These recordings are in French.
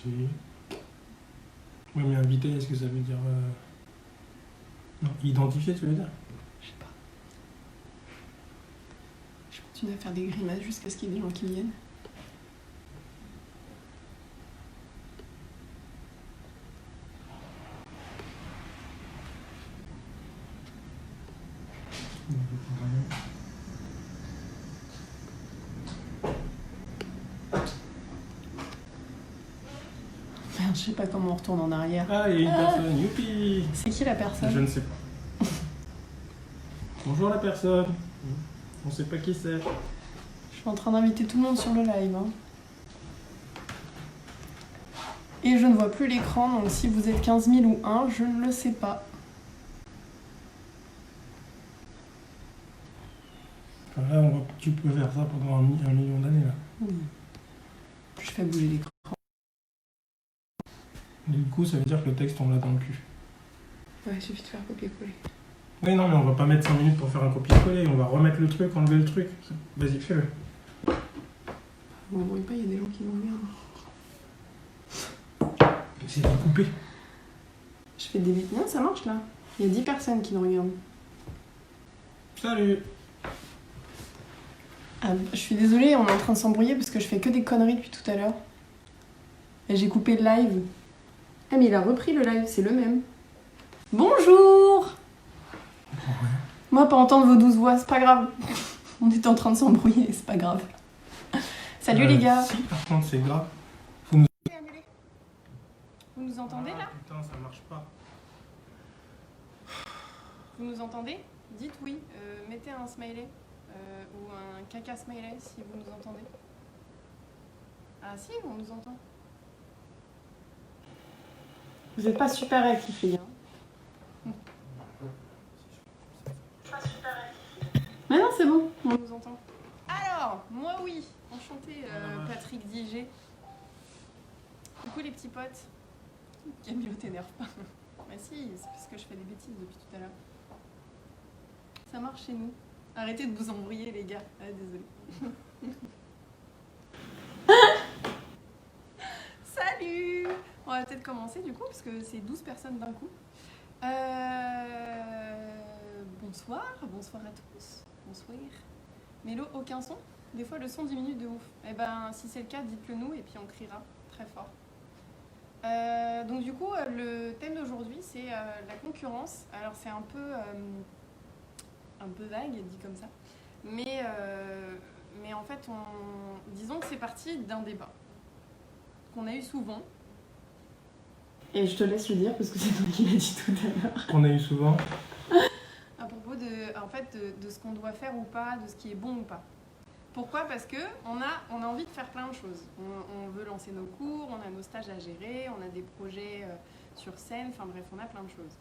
Si. Oui, mais invité, est-ce que ça veut dire... Non, identifié, tu veux dire? Je sais pas. Je continue à faire des grimaces jusqu'à ce qu'il y ait des gens qui viennent. Merde, je sais pas comment on retourne en arrière. Ah, il y a une personne, youpi! C'est qui la personne? Je ne sais pas. Bonjour la personne. On sait pas qui c'est. Je suis en train d'inviter tout le monde sur le live. Hein. Et je ne vois plus l'écran, donc si vous êtes 15 000 ou 1, je ne le sais pas. Là, tu peux faire ça pendant un million d'années là. Oui. Je fais bouger l'écran. Du coup, ça veut dire que le texte, on l'a dans le cul. Ouais, il suffit de faire copier-coller. Oui, non, mais on va pas mettre 5 minutes pour faire un copier-coller. On va remettre le truc, enlever le truc. Vas-y, fais-le. Vous m'embrouillez pas, il y a des gens qui m'emmerdent. C'est de couper. Je fais des vidéos. Non, ça marche là. Il y a 10 personnes qui nous regardent. Salut. Ah, je suis désolée, on est en train de s'embrouiller parce que je fais que des conneries depuis tout à l'heure. Et j'ai coupé le live. Ah, mais il a repris le live, c'est le même. Bonjour! Moi, pas entendre vos douces voix, c'est pas grave. On était en train de s'embrouiller, c'est pas grave. Salut les gars! Si, par contre, c'est grave. Vous nous entendez là? Putain, ça marche pas. Vous nous entendez? Dites oui, mettez un smiley ou un caca smiley si vous nous entendez. Ah si, on nous entend. Vous n'êtes pas super réactifs les gars. Mais non, c'est bon, on nous entend. Alors, moi oui, enchanté Patrick Diger. Du coup les petits potes, Camilo t'énerve pas. Bah si, c'est parce que je fais des bêtises depuis tout à l'heure. Ça marche chez nous. Arrêtez de vous embrouiller les gars. Ah, désolé. Salut! On va peut-être commencer du coup, parce que c'est 12 personnes d'un coup. Bonsoir à tous. Bonsoir. Mélo, aucun son? Des fois le son diminue de ouf. Eh ben, si c'est le cas, dites-le nous et puis on criera très fort. Donc du coup, le thème d'aujourd'hui, c'est la concurrence. Alors c'est un peu vague, dit comme ça. Mais en fait, disons que c'est parti d'un débat qu'on a eu souvent. Et je te laisse le dire parce que c'est toi qui l'as dit tout à l'heure. Qu'on a eu souvent. À propos de ce qu'on doit faire ou pas, de ce qui est bon ou pas. Pourquoi? Parce que on a envie de faire plein de choses. On veut lancer nos cours, on a nos stages à gérer, on a des projets sur scène, enfin bref, on a plein de choses.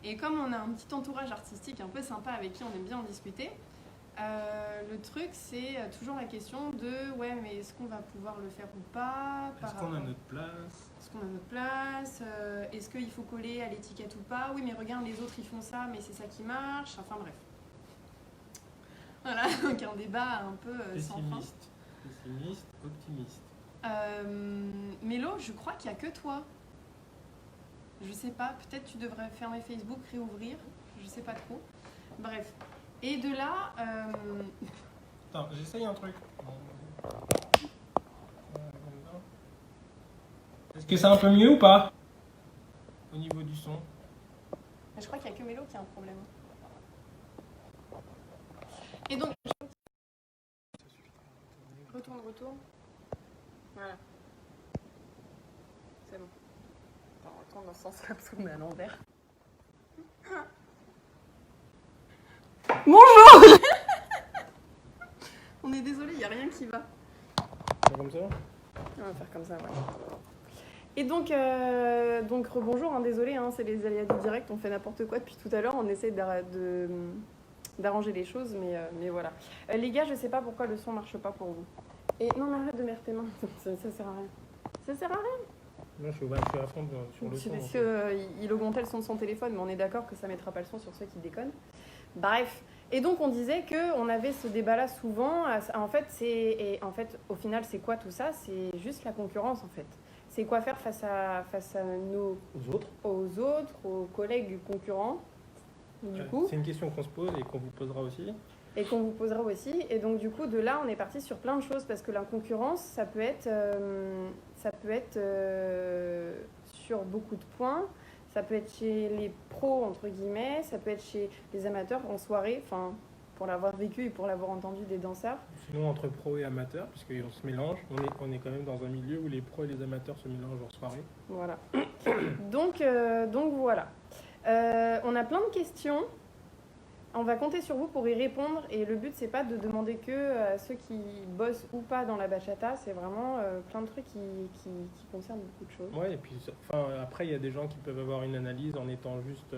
Et comme on a un petit entourage artistique un peu sympa avec qui on aime bien en discuter, le truc c'est toujours la question de ouais mais est-ce qu'on va pouvoir le faire ou pas? Est-ce qu'on a notre place? Est-ce qu'on a notre place? Est-ce qu'il faut coller à l'étiquette ou pas? Oui mais regarde les autres ils font ça mais c'est ça qui marche, enfin bref. Voilà, donc un débat un peu sans fin. Pessimiste, optimiste. Mélo, je crois qu'il n'y a que toi. Je sais pas, peut-être tu devrais fermer Facebook, réouvrir, je sais pas trop. Bref. Et de là... Attends, j'essaye un truc. Est-ce que c'est un peu mieux ou pas? Au niveau du son? Mais je crois qu'il n'y a que Mélo qui a un problème. Et donc... Retourne. Voilà. C'est bon. On retourne dans ce sens-là parce qu'on est à l'envers. Bonjour. On est désolé, il n'y a rien qui va. C'est comme ça? On va faire comme ça, ouais. Et donc rebonjour, hein, désolé, hein, c'est les aléas du direct, on fait n'importe quoi depuis tout à l'heure, on essaie d'arranger les choses, mais voilà. Les gars, je sais pas pourquoi le son marche pas pour vous. Et non, mais arrête de mettre tes mains, ça sert à rien. Ça sert à rien. Non, je suis à fond sur le son. Parce qu'il augmentait le son de son téléphone, mais on est d'accord que ça mettra pas le son sur ceux qui déconnent. Bref. Et donc on disait qu'on avait ce débat-là souvent. En fait, au final, c'est quoi tout ça? C'est juste la concurrence, en fait. c'est quoi faire face à aux autres, aux collègues concurrents, du coup. C'est une question qu'on se pose et qu'on vous posera aussi. Et qu'on vous posera aussi. Et donc, du coup, de là, on est parti sur plein de choses parce que la concurrence, ça peut être sur beaucoup de points. Ça peut être chez les pros, entre guillemets. Ça peut être chez les amateurs en soirée. Enfin, pour l'avoir vécu et pour l'avoir entendu des danseurs. Sinon, entre pros et amateurs, puisqu'on se mélange, on est quand même dans un milieu où les pros et les amateurs se mélangent en soirée. Voilà. Donc voilà. On a plein de questions. On va compter sur vous pour y répondre. Et le but, c'est pas de demander que à ceux qui bossent ou pas dans la bachata. C'est vraiment plein de trucs qui concernent beaucoup de choses. Ouais, et puis après, il y a des gens qui peuvent avoir une analyse en étant juste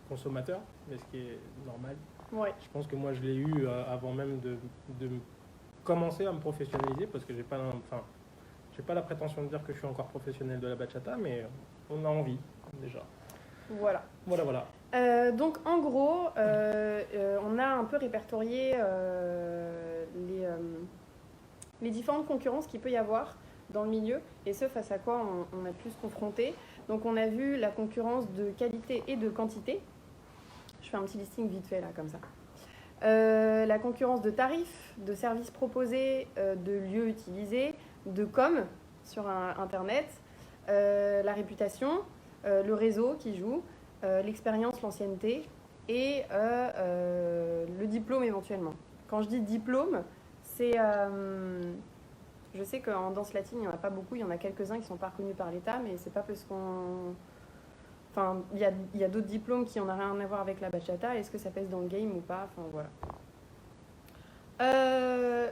consommateur, mais ce qui est normal. Ouais. Je pense que moi, je l'ai eu avant même de commencer à me professionnaliser, parce que j'ai pas la prétention de dire que je suis encore professionnel de la bachata, mais on a envie déjà. Voilà. Voilà. Donc en gros, on a un peu répertorié les différentes concurrences qu'il peut y avoir dans le milieu et ce face à quoi on a pu se confronter. Donc on a vu la concurrence de qualité et de quantité. Je fais un petit listing vite fait là comme ça. La concurrence de tarifs, de services proposés, de lieux utilisés, de com sur Internet, la réputation, le réseau qui joue, l'expérience, l'ancienneté et le diplôme éventuellement. Quand je dis diplôme, c'est... je sais qu'en danse latine, il n'y en a pas beaucoup, il y en a quelques-uns qui ne sont pas reconnus par l'État, mais c'est pas parce qu'on... Enfin, il y a d'autres diplômes qui n'ont rien à voir avec la bachata. Est-ce que ça pèse dans le game ou pas? Enfin, voilà.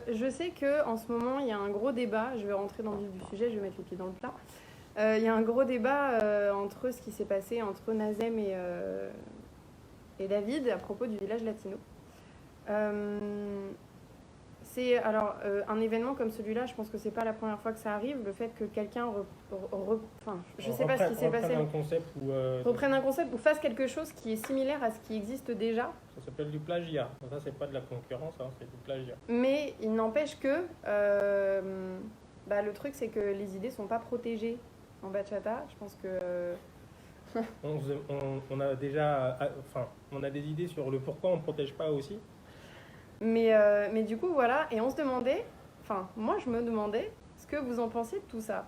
Je sais qu'en ce moment, il y a un gros débat. Je vais rentrer dans le vif du sujet, je vais mettre les pieds dans le plat. Il y a un gros débat entre ce qui s'est passé entre Nazem et David à propos du village latino. C'est alors un événement comme celui-là, je pense que c'est pas la première fois que ça arrive. Le fait que quelqu'un, je sais pas ce qui s'est passé, reprenne un concept ou fasse quelque chose qui est similaire à ce qui existe déjà. Ça s'appelle du plagiat. Ça, c'est pas de la concurrence, hein, c'est du plagiat. Mais il n'empêche que le truc, c'est que les idées sont pas protégées en bachata. Je pense que on a déjà, on a des idées sur le pourquoi on ne protège pas aussi. Mais du coup, voilà, et on se demandait, moi je me demandais ce que vous en pensiez de tout ça.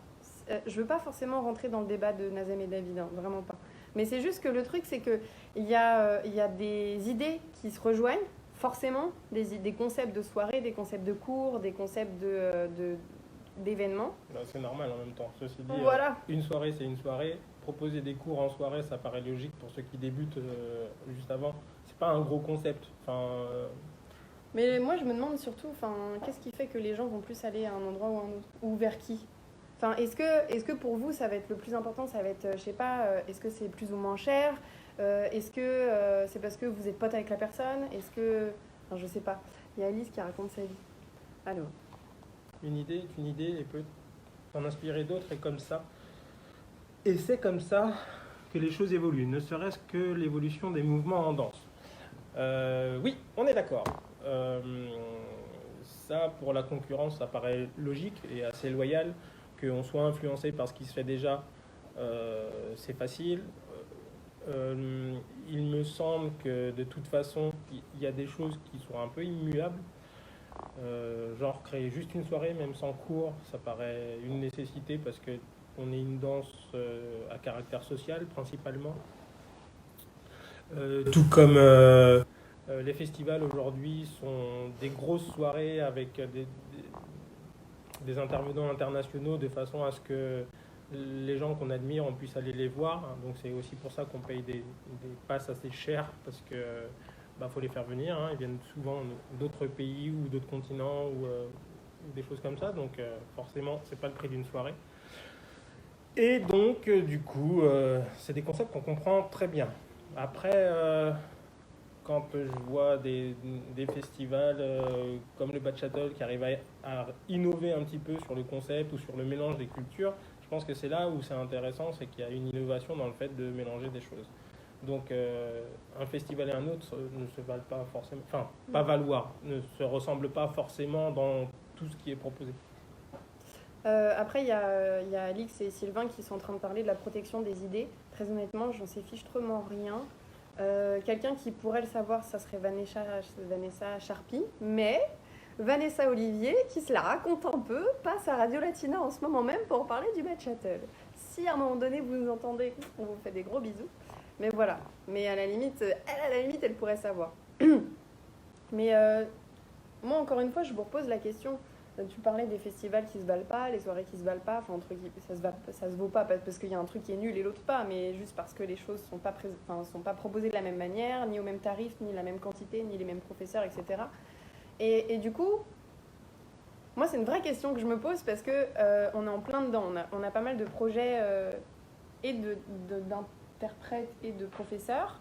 Je veux pas forcément rentrer dans le débat de Nazem et David, hein, vraiment pas. Mais c'est juste que le truc, c'est qu'il y a des idées qui se rejoignent, forcément, des concepts de soirée, des concepts de cours, des concepts d'événements. C'est normal en même temps. Ceci dit, voilà. Une soirée, c'est une soirée. Proposer des cours en soirée, ça paraît logique pour ceux qui débutent juste avant. C'est pas un gros concept. Mais moi, je me demande surtout, qu'est-ce qui fait que les gens vont plus aller à un endroit ou à un autre? Ou vers qui? Est-ce que pour vous, ça va être le plus important? Ça va être, je sais pas, est-ce que c'est plus ou moins cher? Est-ce que c'est parce que vous êtes pote avec la personne? Est-ce que... je sais pas. Il y a Alice qui raconte sa vie. Alors. Une idée est une idée et peut en inspirer d'autres et comme ça. Et c'est comme ça que les choses évoluent, ne serait-ce que l'évolution des mouvements en danse. Oui, on est d'accord. Ça, pour la concurrence, ça paraît logique et assez loyal qu'on soit influencé par ce qui se fait déjà. C'est facile. Il me semble que de toute façon, il y a des choses qui sont un peu immuables. Genre créer juste une soirée, même sans cours, ça paraît une nécessité parce qu'on est une danse à caractère social principalement. Tout comme... les festivals aujourd'hui sont des grosses soirées avec des intervenants internationaux de façon à ce que les gens qu'on admire, on puisse aller les voir. Donc c'est aussi pour ça qu'on paye des passes assez chères parce que faut les faire venir. Ils viennent souvent d'autres pays ou d'autres continents ou des choses comme ça. Donc forcément, c'est pas le prix d'une soirée. Et donc du coup, c'est des concepts qu'on comprend très bien. Après... quand je vois des festivals comme le Bachatol qui arrivent à innover un petit peu sur le concept ou sur le mélange des cultures, je pense que c'est là où c'est intéressant, c'est qu'il y a une innovation dans le fait de mélanger des choses. Donc un festival et un autre ne se valent pas forcément, ne se ressemblent pas forcément dans tout ce qui est proposé. Après, il y a Alix et Sylvain qui sont en train de parler de la protection des idées. Très honnêtement, j'en sais fichtrement rien. Quelqu'un qui pourrait le savoir, ça serait Vanessa Charpie. Mais Vanessa Olivier, qui se la raconte un peu, passe à Radio Latina en ce moment même pour parler du match shuttle. Si à un moment donné vous nous entendez, on vous fait des gros bisous. Mais voilà. Mais à la limite, elle pourrait savoir. Mais moi, encore une fois, je vous repose la question. Tu parlais des festivals qui se valent pas, les soirées qui se valent pas, enfin, ça se vaut pas parce qu'il y a un truc qui est nul et l'autre pas, mais juste parce que les choses sont pas proposées de la même manière, ni au même tarif, ni la même quantité, ni les mêmes professeurs, etc. Et du coup, moi, c'est une vraie question que je me pose parce que on est en plein dedans. On a pas mal de projets et d'interprètes et de professeurs.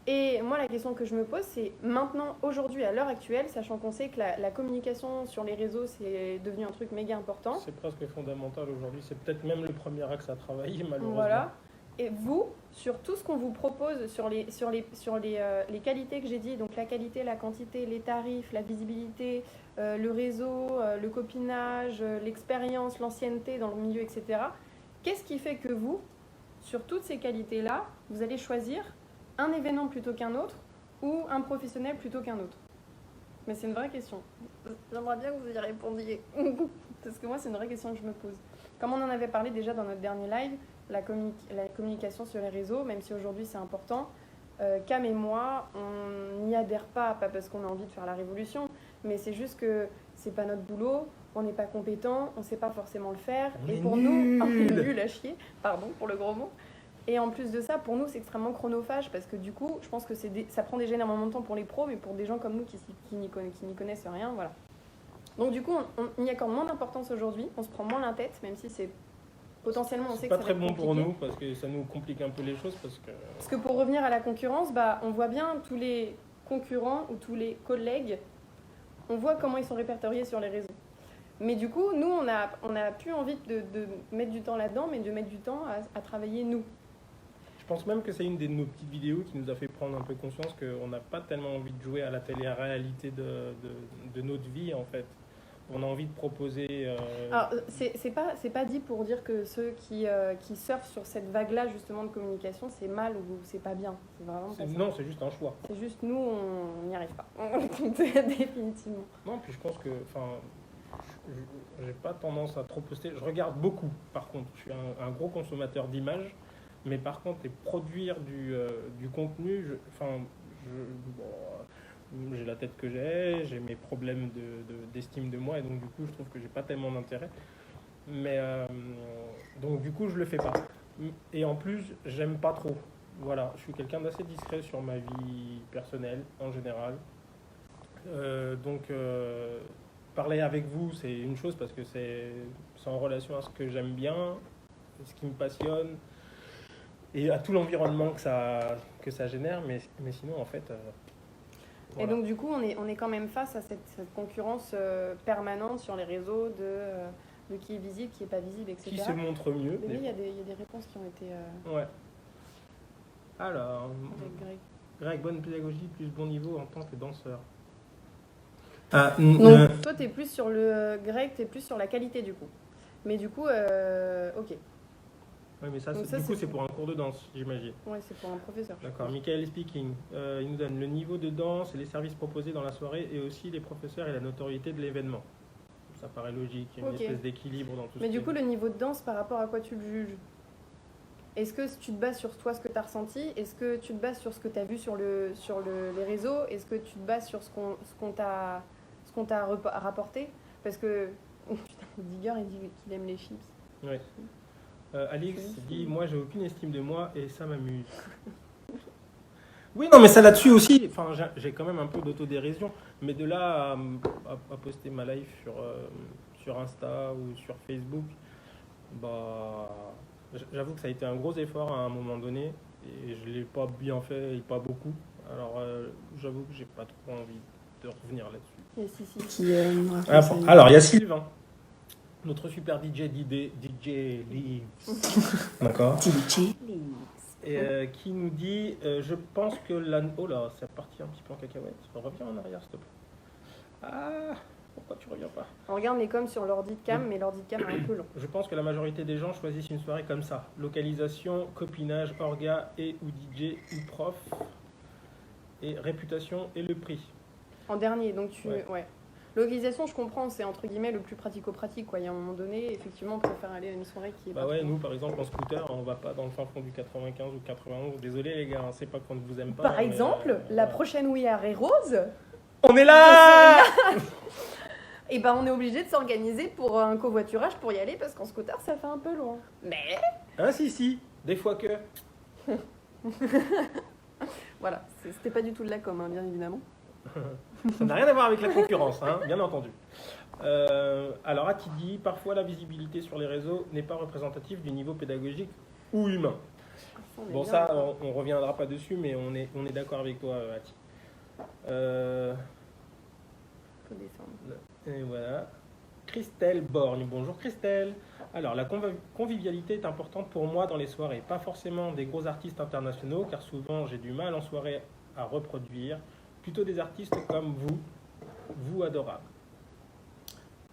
Et moi, la question que je me pose, c'est maintenant, aujourd'hui, à l'heure actuelle, sachant qu'on sait que la communication sur les réseaux, c'est devenu un truc méga important. C'est presque fondamental aujourd'hui. C'est peut-être même le premier axe à travailler, malheureusement. Voilà. Et vous, sur tout ce qu'on vous propose, sur les qualités que j'ai dit, donc la qualité, la quantité, les tarifs, la visibilité, le réseau, le copinage, l'expérience, l'ancienneté dans le milieu, etc. Qu'est-ce qui fait que vous, sur toutes ces qualités-là, vous allez choisir un événement plutôt qu'un autre ou un professionnel plutôt qu'un autre? Mais c'est une vraie question. J'aimerais bien que vous y répondiez. Parce que moi, c'est une vraie question que je me pose. Comme on en avait parlé déjà dans notre dernier live, la communication sur les réseaux, même si aujourd'hui c'est important, Cam et moi, on n'y adhère pas parce qu'on a envie de faire la révolution, mais c'est juste que c'est pas notre boulot, on n'est pas compétent, on sait pas forcément le faire. On et est pour nul. nous, on est nul à chier, pardon pour le gros mot. Et en plus de ça, pour nous, c'est extrêmement chronophage parce que du coup, je pense que ça prend déjà énormément de temps pour les pros, mais pour des gens comme nous qui n'y connaissent rien, voilà. Donc du coup, on y accorde moins d'importance aujourd'hui, on se prend moins la tête, même si c'est potentiellement, on sait C'est que pas ça va très être bon pour compliqué. nous parce que ça nous complique un peu les choses Parce que pour revenir à la concurrence, on voit bien tous les concurrents ou tous les collègues, on voit comment ils sont répertoriés sur les réseaux. Mais du coup, nous, on a plus envie de mettre du temps là-dedans, mais de mettre du temps à travailler nous. Je pense même que c'est une de nos petites vidéos qui nous a fait prendre un peu conscience qu'on n'a pas tellement envie de jouer à la télé-réalité de notre vie, en fait. On a envie de proposer... Alors, c'est pas dit pour dire que ceux qui surfent sur cette vague-là, justement, de communication, c'est mal ou c'est pas bien. C'est vraiment pas ça. Non, c'est juste un choix. C'est juste nous, on n'y arrive pas. Définitivement. Non, puis je pense que... j'ai pas tendance à trop poster. Je regarde beaucoup, par contre. Je suis un gros consommateur d'images. Mais par contre, produire du contenu, j'ai la tête que j'ai mes problèmes d'estime de moi, et donc du coup, je trouve que j'ai pas tellement d'intérêt. Mais donc du coup, je le fais pas. Et en plus, j'aime pas trop. Voilà, je suis quelqu'un d'assez discret sur ma vie personnelle, en général. Donc, parler avec vous, c'est une chose parce que c'est en relation à ce que j'aime bien, ce qui me passionne, et à tout l'environnement que ça génère, mais sinon, en fait... voilà. Et donc, du coup, on est quand même face à cette concurrence permanente sur les réseaux de qui est visible, qui n'est pas visible, etc. Qui se montre mieux. Mais il y a des réponses qui ont été... Ouais. Alors... Avec Greg, bonne pédagogie, plus bon niveau en tant que danseur. Donc, toi, t'es plus sur Greg, t'es plus sur la qualité, du coup. Mais du coup, ok. Oui, mais ça, c'est pour un cours de danse, j'imagine. Oui, c'est pour un professeur. D'accord. Michael speaking. Il nous donne le niveau de danse et les services proposés dans la soirée et aussi les professeurs et la notoriété de l'événement. Ça paraît logique, il y a une espèce d'équilibre dans tout ça. Mais du coup, le niveau de danse, par rapport à quoi tu le juges? Est-ce que tu te bases sur toi, ce que tu as ressenti? Est-ce que tu te bases sur ce que tu as vu sur les réseaux? Est-ce que tu te bases sur ce qu'on t'a rapporté? Parce que Digger, il dit qu'il aime les chips. Oui. Alix dit, moi j'ai aucune estime de moi et ça m'amuse. Oui, non, mais ça là-dessus aussi, enfin, j'ai quand même un peu d'autodérision, mais de là à poster ma live sur Insta ou sur Facebook, j'avoue que ça a été un gros effort à un moment donné et je l'ai pas bien fait et pas beaucoup. Alors j'avoue que j'ai pas trop envie de revenir là-dessus. Alors il y a Sylvain. Notre super DJ Leaves, d'accord, et qui nous dit je pense que oh là, c'est parti un petit peu en cacahuète. Reviens en arrière, s'il te plaît. Ah, pourquoi tu reviens pas? On regarde les coms sur l'ordi de cam, mais l'ordi de cam est un peu long. Je pense que la majorité des gens choisissent une soirée comme ça. Localisation, copinage, orga et ou DJ ou prof. Et réputation et le prix. En dernier, donc Ouais. ouais. Localisation, je comprends, c'est entre guillemets le plus pratico-pratique, quoi. Il y a un moment donné, effectivement, on préfère aller à une soirée qui est Bah pas ouais, trop- nous par exemple en scooter, on va pas dans le fin fond du 95 ou 91. Désolé les gars, hein, c'est pas qu'on ne vous aime pas. Par mais, exemple, la voilà. prochaine We Are Heroes, On est là. et ben on est obligé de s'organiser pour un covoiturage pour y aller parce qu'en scooter ça fait un peu loin. Mais Hein, si, des fois que. voilà, c'était pas du tout de la com, hein, bien évidemment. Ça n'a rien à voir avec la concurrence, hein, bien entendu. Alors, Atidi, parfois la visibilité sur les réseaux n'est pas représentative du niveau pédagogique ou humain. On est Bon, bien ça, d'accord. on reviendra pas dessus, mais on est d'accord avec toi, Ati. Faut descendre. Et voilà. Christelle Borgne. Bonjour Christelle. Alors, la convivialité est importante pour moi dans les soirées. Pas forcément des gros artistes internationaux, car souvent j'ai du mal en soirée à reproduire. Plutôt des artistes comme vous adorables.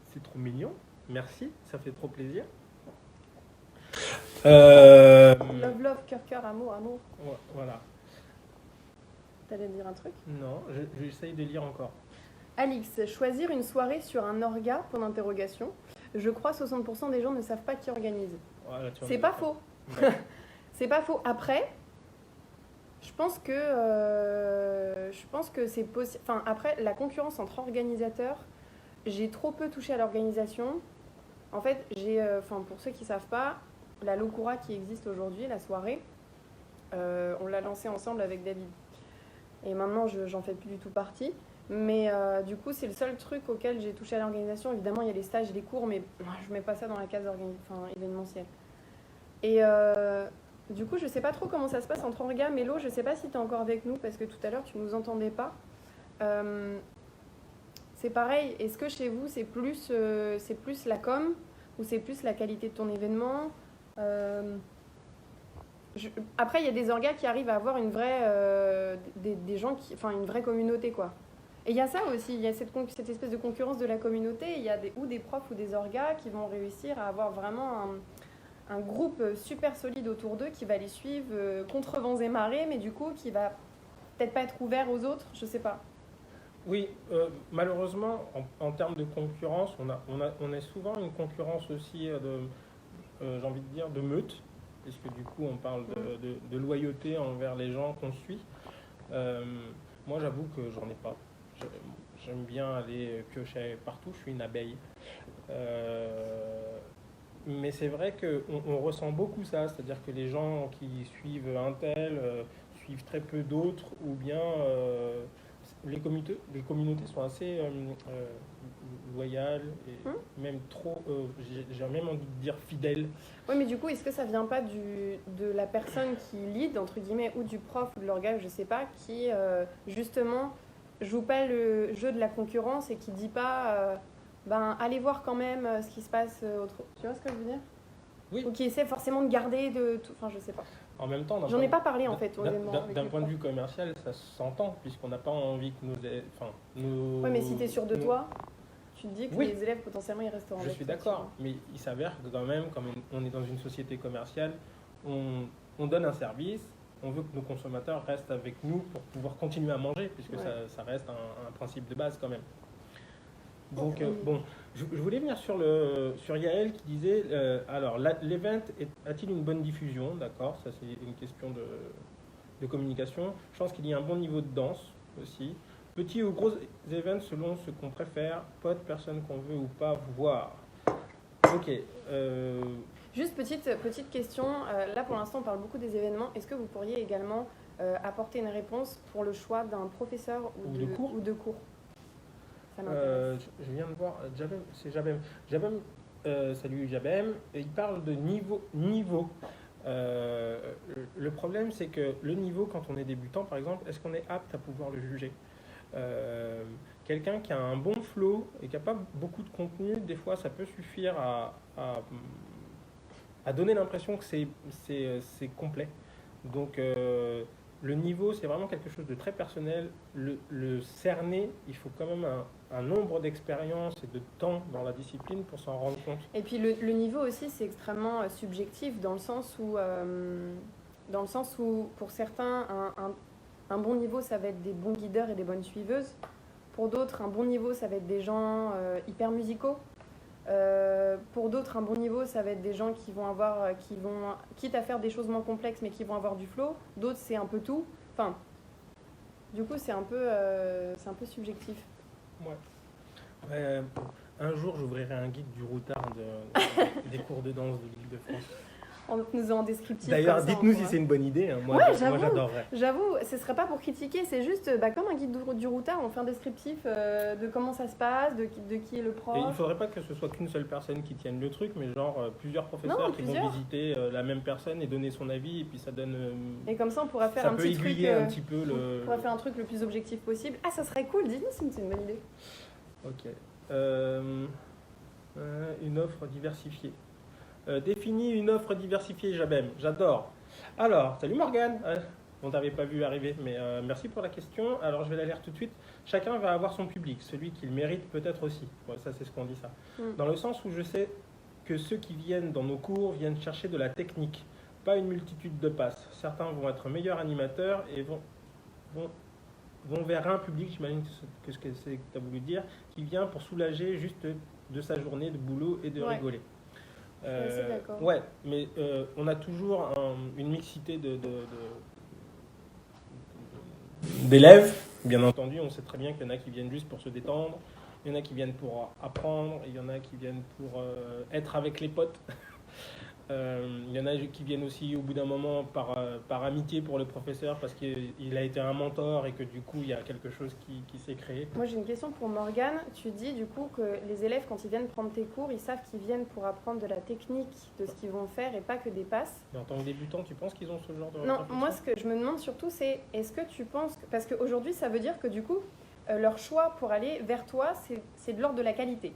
C'est trop mignon. Merci, ça fait trop plaisir. Love, love, cœur, cœur, amour, amour. Voilà. T'allais dire un truc? Non, j'essaye de lire encore. Alix, choisir une soirée sur un orga, point d'interrogation. Je crois 60% des gens ne savent pas qui organise. Voilà, tu vois, C'est pas faux. Ouais. C'est pas faux. Après, je pense que c'est possible. Enfin, après, la concurrence entre organisateurs, j'ai trop peu touché à l'organisation. En fait, pour ceux qui savent pas, la Locura qui existe aujourd'hui, la soirée, on l'a lancée ensemble avec David. Et maintenant, j'en fais plus du tout partie. Mais du coup, c'est le seul truc auquel j'ai touché à l'organisation. Évidemment, il y a les stages et les cours, mais je mets pas ça dans la case événementielle. Et du coup, je sais pas trop comment ça se passe entre orgas. Mélo, je sais pas si tu es encore avec nous, parce que tout à l'heure, tu nous entendais pas. C'est pareil, est-ce que chez vous, c'est plus la com ou c'est plus la qualité de ton événement? Après, il y a des orgas qui arrivent à avoir une vraie, des gens une vraie communauté, quoi. Et il y a ça aussi, il y a cette espèce de concurrence de la communauté. Il y a des profs ou des orgas qui vont réussir à avoir vraiment un groupe super solide autour d'eux qui va les suivre contre vents et marées, mais du coup qui va peut-être pas être ouvert aux autres, je sais pas. Oui, malheureusement, en termes de concurrence, on a souvent une concurrence aussi j'ai envie de dire, de meute, puisque du coup on parle de loyauté envers les gens qu'on suit. Moi j'avoue que j'en ai pas. J'aime bien aller piocher partout, je suis une abeille. Mais c'est vrai qu'on ressent beaucoup ça, c'est-à-dire que les gens qui suivent un tel suivent très peu d'autres, ou bien les communautés sont assez loyales, et même trop, j'ai même envie de dire fidèles. Oui, mais du coup, est-ce que ça vient pas de la personne qui lead, entre guillemets, ou du prof ou de l'organe, je sais pas, qui justement joue pas le jeu de la concurrence et qui dit pas allez voir quand même ce qui se passe autre. Tu vois ce que je veux dire? Oui. Ou qui essaie forcément de garder de tout. Enfin, je sais pas. En même temps, J'en ai pas parlé en fait, honnêtement. d'un point de vue commercial, ça s'entend, puisqu'on n'a pas envie que nos... Ouais, mais si t'es sûr de toi, tu te dis que Oui. les élèves potentiellement ils resteront Je avec suis toi, d'accord, mais il s'avère que quand même, comme on est dans une société commerciale, on donne un service, on veut que nos consommateurs restent avec nous pour pouvoir continuer à manger, puisque Ouais. ça reste un principe de base quand même. Donc, Oui. bon, je voulais venir sur Yael qui disait, alors, l'event a-t-il une bonne diffusion? D'accord, ça c'est une question de communication. Je pense qu'il y a un bon niveau de danse aussi. Petit ou gros events selon ce qu'on préfère, potes, personnes qu'on veut ou pas voir. Ok. Juste petite question, là pour l'instant on parle beaucoup des événements, est-ce que vous pourriez également apporter une réponse pour le choix d'un professeur Ou de cours. Ça m'intéresse. Je viens de voir, Jabem, c'est Jabem. Jabem, salut Jabem, et il parle de niveau. Le problème, c'est que le niveau, quand on est débutant, par exemple, est-ce qu'on est apte à pouvoir le juger? Quelqu'un qui a un bon flow et qui n'a pas beaucoup de contenu, des fois, ça peut suffire à donner l'impression que c'est complet. Donc, le niveau, c'est vraiment quelque chose de très personnel. Le cerner, il faut quand même un nombre d'expériences et de temps dans la discipline pour s'en rendre compte. Et puis le niveau aussi, c'est extrêmement subjectif dans le sens où, pour certains, un bon niveau, ça va être des bons guideurs et des bonnes suiveuses. Pour d'autres, un bon niveau, ça va être des gens hyper musicaux. Pour d'autres, un bon niveau, ça va être des gens qui vont, quitte à faire des choses moins complexes, mais qui vont avoir du flow. D'autres, c'est un peu tout. Enfin, du coup, c'est un peu subjectif. Ouais. Un jour, j'ouvrirai un guide du routard des cours de danse de l'Île-de-France. En nous en descriptif. D'ailleurs, comme ça, dites-nous on si pourra- c'est une bonne idée. Hein. Moi, Ouais, moi, j'adorerais. J'avoue, ce serait pas pour critiquer, c'est juste comme un guide du routard, on fait un descriptif de comment ça se passe, de qui est le prof. Et il ne faudrait pas que ce soit qu'une seule personne qui tienne le truc, mais genre plusieurs professeurs Non, qui plusieurs. vont visiter la même personne et donner son avis, et puis ça donne. Et comme ça, on pourrait faire ça un peut petit truc. aiguiller un petit peu On pourrait faire un truc le plus objectif possible. Ah, ça serait cool, dites-nous si c'est une bonne idée. Ok. Une offre diversifiée. Définis une offre diversifiée, Jabem. J'adore. Alors, salut Morgane. On t'avait pas vu arriver, mais merci pour la question. Alors, je vais la lire tout de suite. Chacun va avoir son public, celui qu'il mérite peut-être aussi. Ouais, ça, c'est ce qu'on dit ça. Dans le sens où je sais que ceux qui viennent dans nos cours viennent chercher de la technique, pas une multitude de passes. Certains vont être meilleurs animateurs et vont vers un public, j'imagine que ce que c'est que tu as voulu dire, qui vient pour soulager juste de sa journée de boulot et de Ouais. rigoler. Je suis assez d'accord. Ouais, mais on a toujours une mixité d'élèves. Bien entendu, on sait très bien qu'il y en a qui viennent juste pour se détendre, il y en a qui viennent pour apprendre, il y en a qui viennent pour être avec les potes. Il y en a qui viennent aussi au bout d'un moment par amitié pour le professeur parce qu'il a été un mentor et que du coup il y a quelque chose qui s'est créé. Moi, j'ai une question pour Morgane. Tu dis du coup que les élèves, quand ils viennent prendre tes cours, ils savent qu'ils viennent pour apprendre de la technique, de ce qu'ils vont faire et pas que des passes. Mais en tant que débutant, tu penses qu'ils ont ce genre de Non, réflexion? moi, ce que je me demande surtout, c'est est-ce que tu penses parce qu'aujourd'hui, ça veut dire que du coup, leur choix pour aller vers toi, c'est de l'ordre de la qualité.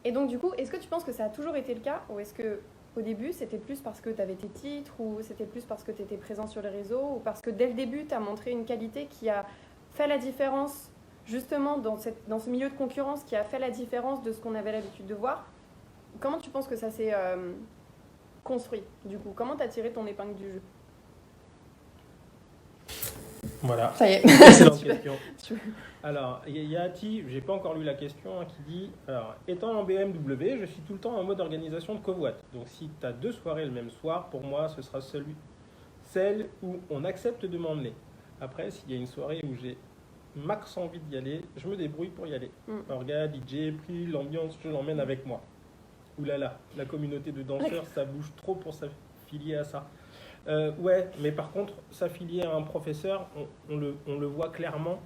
Et donc, du coup, est-ce que tu penses que ça a toujours été le cas ou est-ce que au début, c'était plus parce que tu avais tes titres ou c'était plus parce que tu étais présent sur les réseaux ou parce que dès le début, tu as montré une qualité qui a fait la différence justement dans ce milieu de concurrence, qui a fait la différence de ce qu'on avait l'habitude de voir? Comment tu penses que ça s'est construit du coup? Comment tu as tiré ton épingle du jeu? Voilà. Ça y est. Excellente Tu veux- question. tu veux- Alors, il y a Ati, j'ai pas encore lu la question, hein, qui dit alors, étant en BMW, je suis tout le temps en mode organisation de covoit. Donc, si tu as 2 soirées le même soir, pour moi, ce sera celle où on accepte de m'emmener. Après, s'il y a une soirée où j'ai max envie d'y aller, je me débrouille pour y aller. Orga, DJ, prix, l'ambiance, je l'emmène avec moi. Ouh là là, la communauté de danseurs, ça bouge trop pour s'affilier à ça. Ouais, mais par contre, s'affilier à un professeur, on le voit clairement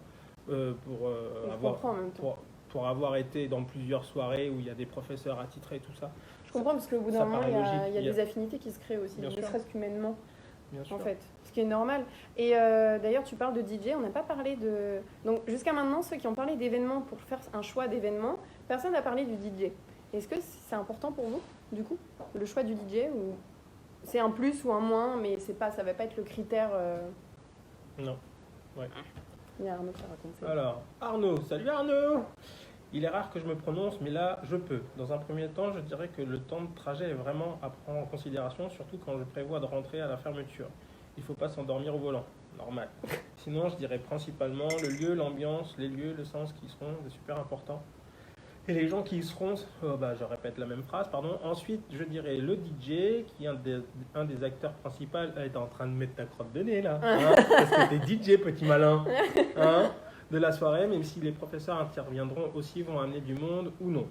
pour avoir été dans plusieurs soirées où il y a des professeurs attitrés et tout ça. Je comprends parce qu'au bout Ça d'un moment, paraît logique. il y a des affinités qui se créent aussi, Bien ne sûr. serait-ce qu'humainement, Bien sûr. en fait, ce qui est normal. Et d'ailleurs, tu parles de DJ, on n'a pas parlé de... Donc jusqu'à maintenant, ceux qui ont parlé d'événements pour faire un choix d'événement, personne n'a parlé du DJ. Est-ce que c'est important pour vous, du coup, le choix du DJ ou c'est un plus ou un moins, mais ça va pas être le critère... Non. Ouais. Il y a Arnaud qui raconte ça. Alors, Arnaud, salut Arnaud! Il est rare que je me prononce, mais là, je peux. Dans un premier temps, je dirais que le temps de trajet est vraiment à prendre en considération, surtout quand je prévois de rentrer à la fermeture. Il ne faut pas s'endormir au volant, normal. Sinon, je dirais principalement le lieu, l'ambiance, les lieux, le sens qui seront c'est super important. Et les gens qui y seront, je répète la même phrase, pardon. Ensuite, je dirais le DJ, qui est un des acteurs principaux. Elle est en train de mettre ta crotte de nez, là. Hein, parce que t'es DJ, petit malin. Hein, de la soirée, même si les professeurs interviendront aussi, vont amener du monde ou non.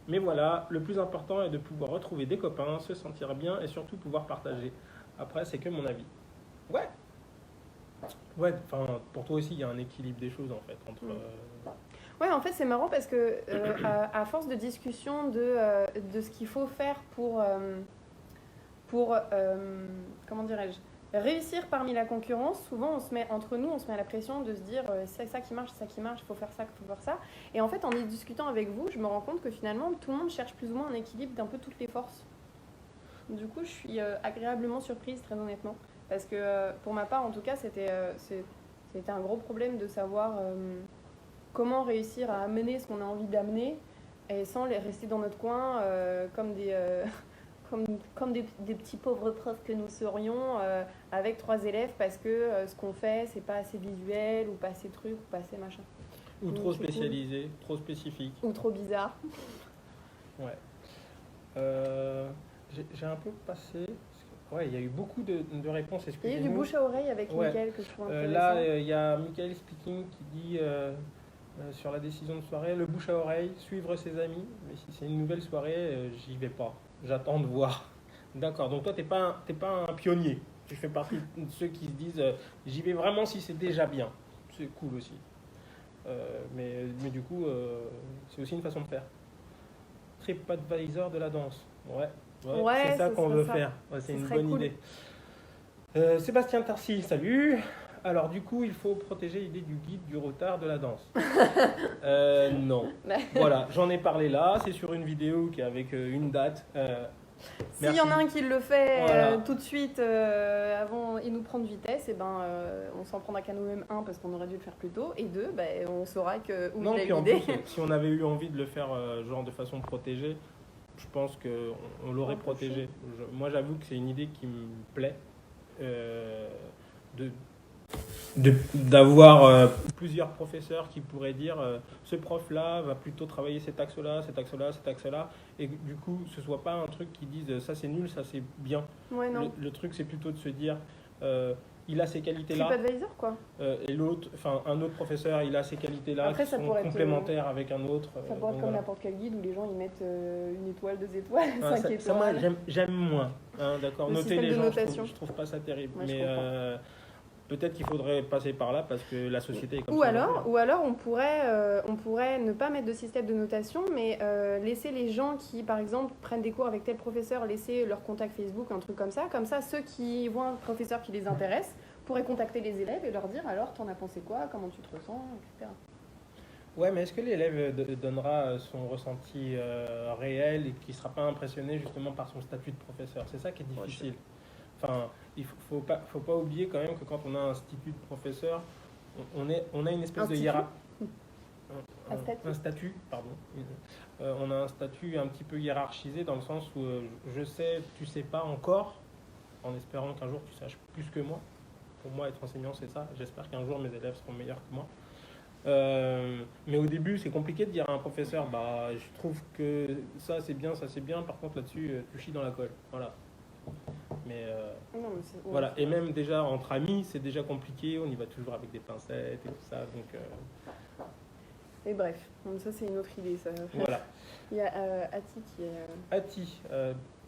Mais voilà, le plus important est de pouvoir retrouver des copains, se sentir bien et surtout pouvoir partager. Après, c'est que mon avis. Ouais. Ouais, enfin, pour toi aussi, il y a un équilibre des choses, en fait, entre... Ouais, en fait, c'est marrant parce que à force de discussion de ce qu'il faut faire pour comment dirais-je, réussir parmi la concurrence, souvent on se met entre nous, on se met à la pression de se dire c'est ça qui marche, il faut faire ça, il faut faire ça. Et en fait, en y discutant avec vous, je me rends compte que finalement, tout le monde cherche plus ou moins un équilibre d'un peu toutes les forces. Du coup, je suis agréablement surprise, très honnêtement. Parce que pour ma part, en tout cas, c'était un gros problème de savoir comment réussir à amener ce qu'on a envie d'amener et sans rester dans notre coin comme des petits pauvres profs que nous serions avec 3 élèves parce que ce qu'on fait, c'est pas assez visuel ou pas assez truc ou pas assez machin. Ou trop spécialisé, trop spécifique. Ou trop bizarre. Ouais. J'ai un peu passé... Ouais, il y a eu beaucoup de réponses. Il y a eu du bouche à oreille avec Mickaël que je trouve intéressant. Là, il y a Mickaël Speaking qui dit sur la décision de soirée, le bouche à oreille, suivre ses amis. Mais si c'est une nouvelle soirée, j'y vais pas. J'attends de voir. D'accord, donc toi, t'es pas un pionnier. Tu fais partie de ceux qui se disent j'y vais vraiment si c'est déjà bien. C'est cool aussi. Mais du coup, c'est aussi une façon de faire. TripAdvisor de la danse. Ouais, c'est ça qu'on veut faire. Ouais, c'est une bonne idée. Sébastien Tarcy, salut. Alors du coup, il faut protéger l'idée du guide du retard de la danse. Non. Voilà, j'en ai parlé là. C'est sur une vidéo qui est avec une date. S'il y en a un qui le fait tout de suite avant et nous prend de vitesse, et ben, on s'en prendra qu'à nous-mêmes, 1 parce qu'on aurait dû le faire plus tôt, et 2, on saura où il a l'idée. Si on avait eu envie de le faire genre de façon protégée, je pense qu'on l'aurait protégé. Moi, j'avoue que c'est une idée qui me plaît. D'avoir plusieurs professeurs qui pourraient dire ce prof-là va plutôt travailler cet axe-là, cet axe-là, cet axe-là, et du coup, ce soit pas un truc qui dise ça c'est nul, ça c'est bien. Ouais, non. Le truc, c'est plutôt de se dire il a ces qualités-là. TripAdvisor, quoi. Et l'autre, enfin un autre professeur, il a ces qualités-là. Après, qui ça sont pourrait complémentaires avec un autre. Ça pourrait être comme n'importe quel guide où les gens ils mettent une étoile, 2 étoiles, 5 étoiles. Ça, moi, j'aime moins. Hein, d'accord. Noter les gens, je trouve pas ça terrible. Ouais, mais peut-être qu'il faudrait passer par là parce que la société est comme ou ça. Ou alors on pourrait ne pas mettre de système de notation, mais laisser les gens qui, par exemple, prennent des cours avec tel professeur, laisser leur contact Facebook, un truc comme ça. Comme ça, ceux qui voient un professeur qui les intéresse pourraient contacter les élèves et leur dire alors, t'en as pensé quoi, comment tu te ressens, etc. Ouais, mais est-ce que l'élève donnera son ressenti réel et qu'il ne sera pas impressionné justement par son statut de professeur? C'est ça qui est difficile. Enfin, il faut pas oublier quand même que quand on a un statut de professeur, on a une espèce de hiérarchie. Un statut, pardon. On a un statut un petit peu hiérarchisé dans le sens où je sais, tu sais pas encore, en espérant qu'un jour tu saches plus que moi. Pour moi, être enseignant, c'est ça. J'espère qu'un jour mes élèves seront meilleurs que moi. Mais au début, c'est compliqué de dire à un professeur, je trouve que ça c'est bien, par contre là-dessus, tu chies dans la colle. Voilà. Mais voilà. Et même déjà entre amis, c'est déjà compliqué, on y va toujours avec des pincettes et tout ça. Donc, Et bref, donc ça c'est une autre idée. Ça. Voilà. Il y a Ati qui est... Ati,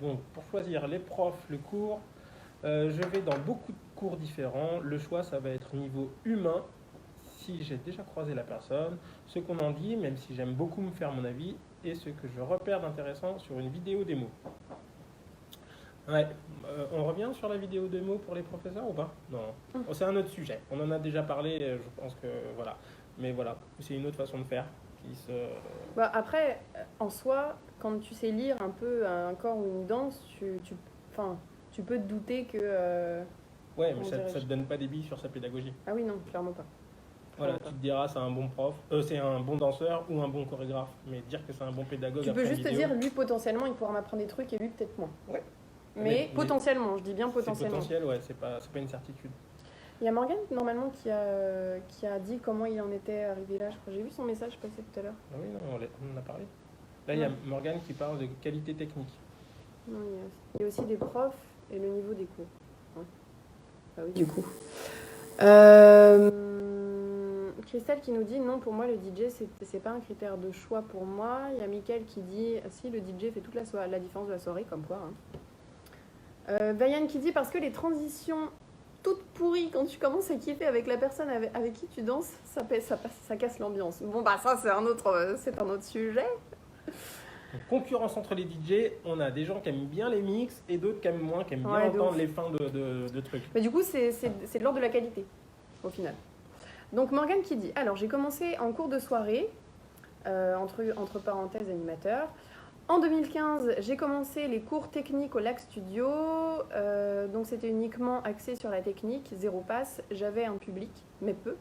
donc pour choisir les profs, le cours, je vais dans beaucoup de cours différents. Le choix, ça va être niveau humain. Si j'ai déjà croisé la personne, ce qu'on en dit, même si j'aime beaucoup me faire mon avis, et ce que je repère d'intéressant sur une vidéo démo. Ouais, on revient sur la vidéo démo pour les professeurs ou pas? Non, c'est un autre sujet. On en a déjà parlé, je pense que voilà. Mais voilà, c'est une autre façon de faire qui se... Après, en soi, quand tu sais lire un peu un corps ou une danse, tu peux te douter que... ouais, mais ça ne te donne pas des billes sur sa pédagogie. Ah oui, non, clairement pas. Voilà, tu te diras c'est un bon prof, c'est un bon danseur ou un bon chorégraphe, mais dire que c'est un bon pédagogue. Tu peux juste te dire, lui potentiellement il pourra m'apprendre des trucs et lui peut-être moins. Ouais. Mais potentiellement, je dis bien potentiellement. C'est potentiel, ouais, c'est pas une certitude. Il y a Morgane normalement qui a dit comment il en était arrivé là, je crois. J'ai vu son message passer tout à l'heure. Ah oui, non, on en a parlé. Là, il y a Morgane qui parle de qualité technique. Non, il y a aussi des profs et le niveau des cours. Ouais. Ah oui, du coup. Christelle qui nous dit non, pour moi le DJ c'est pas un critère de choix pour moi. Il y a Mickaël qui dit si le DJ fait toute la différence de la soirée, comme quoi. Vayan qui dit parce que les transitions toutes pourries quand tu commences à kiffer avec la personne avec qui tu danses, ça casse l'ambiance. Bon ça c'est un autre sujet. Donc, concurrence entre les DJ, on a des gens qui aiment bien les mix et d'autres qui aiment moins, qui aiment bien entendre les fins de trucs. Mais du coup c'est de l'ordre de la qualité au final. Donc Morgane qui dit, alors j'ai commencé en cours de soirée, entre parenthèses animateur, En 2015, j'ai commencé les cours techniques au Lac Studio. Donc c'était uniquement axé sur la technique, 0 passe. J'avais un public, mais peu,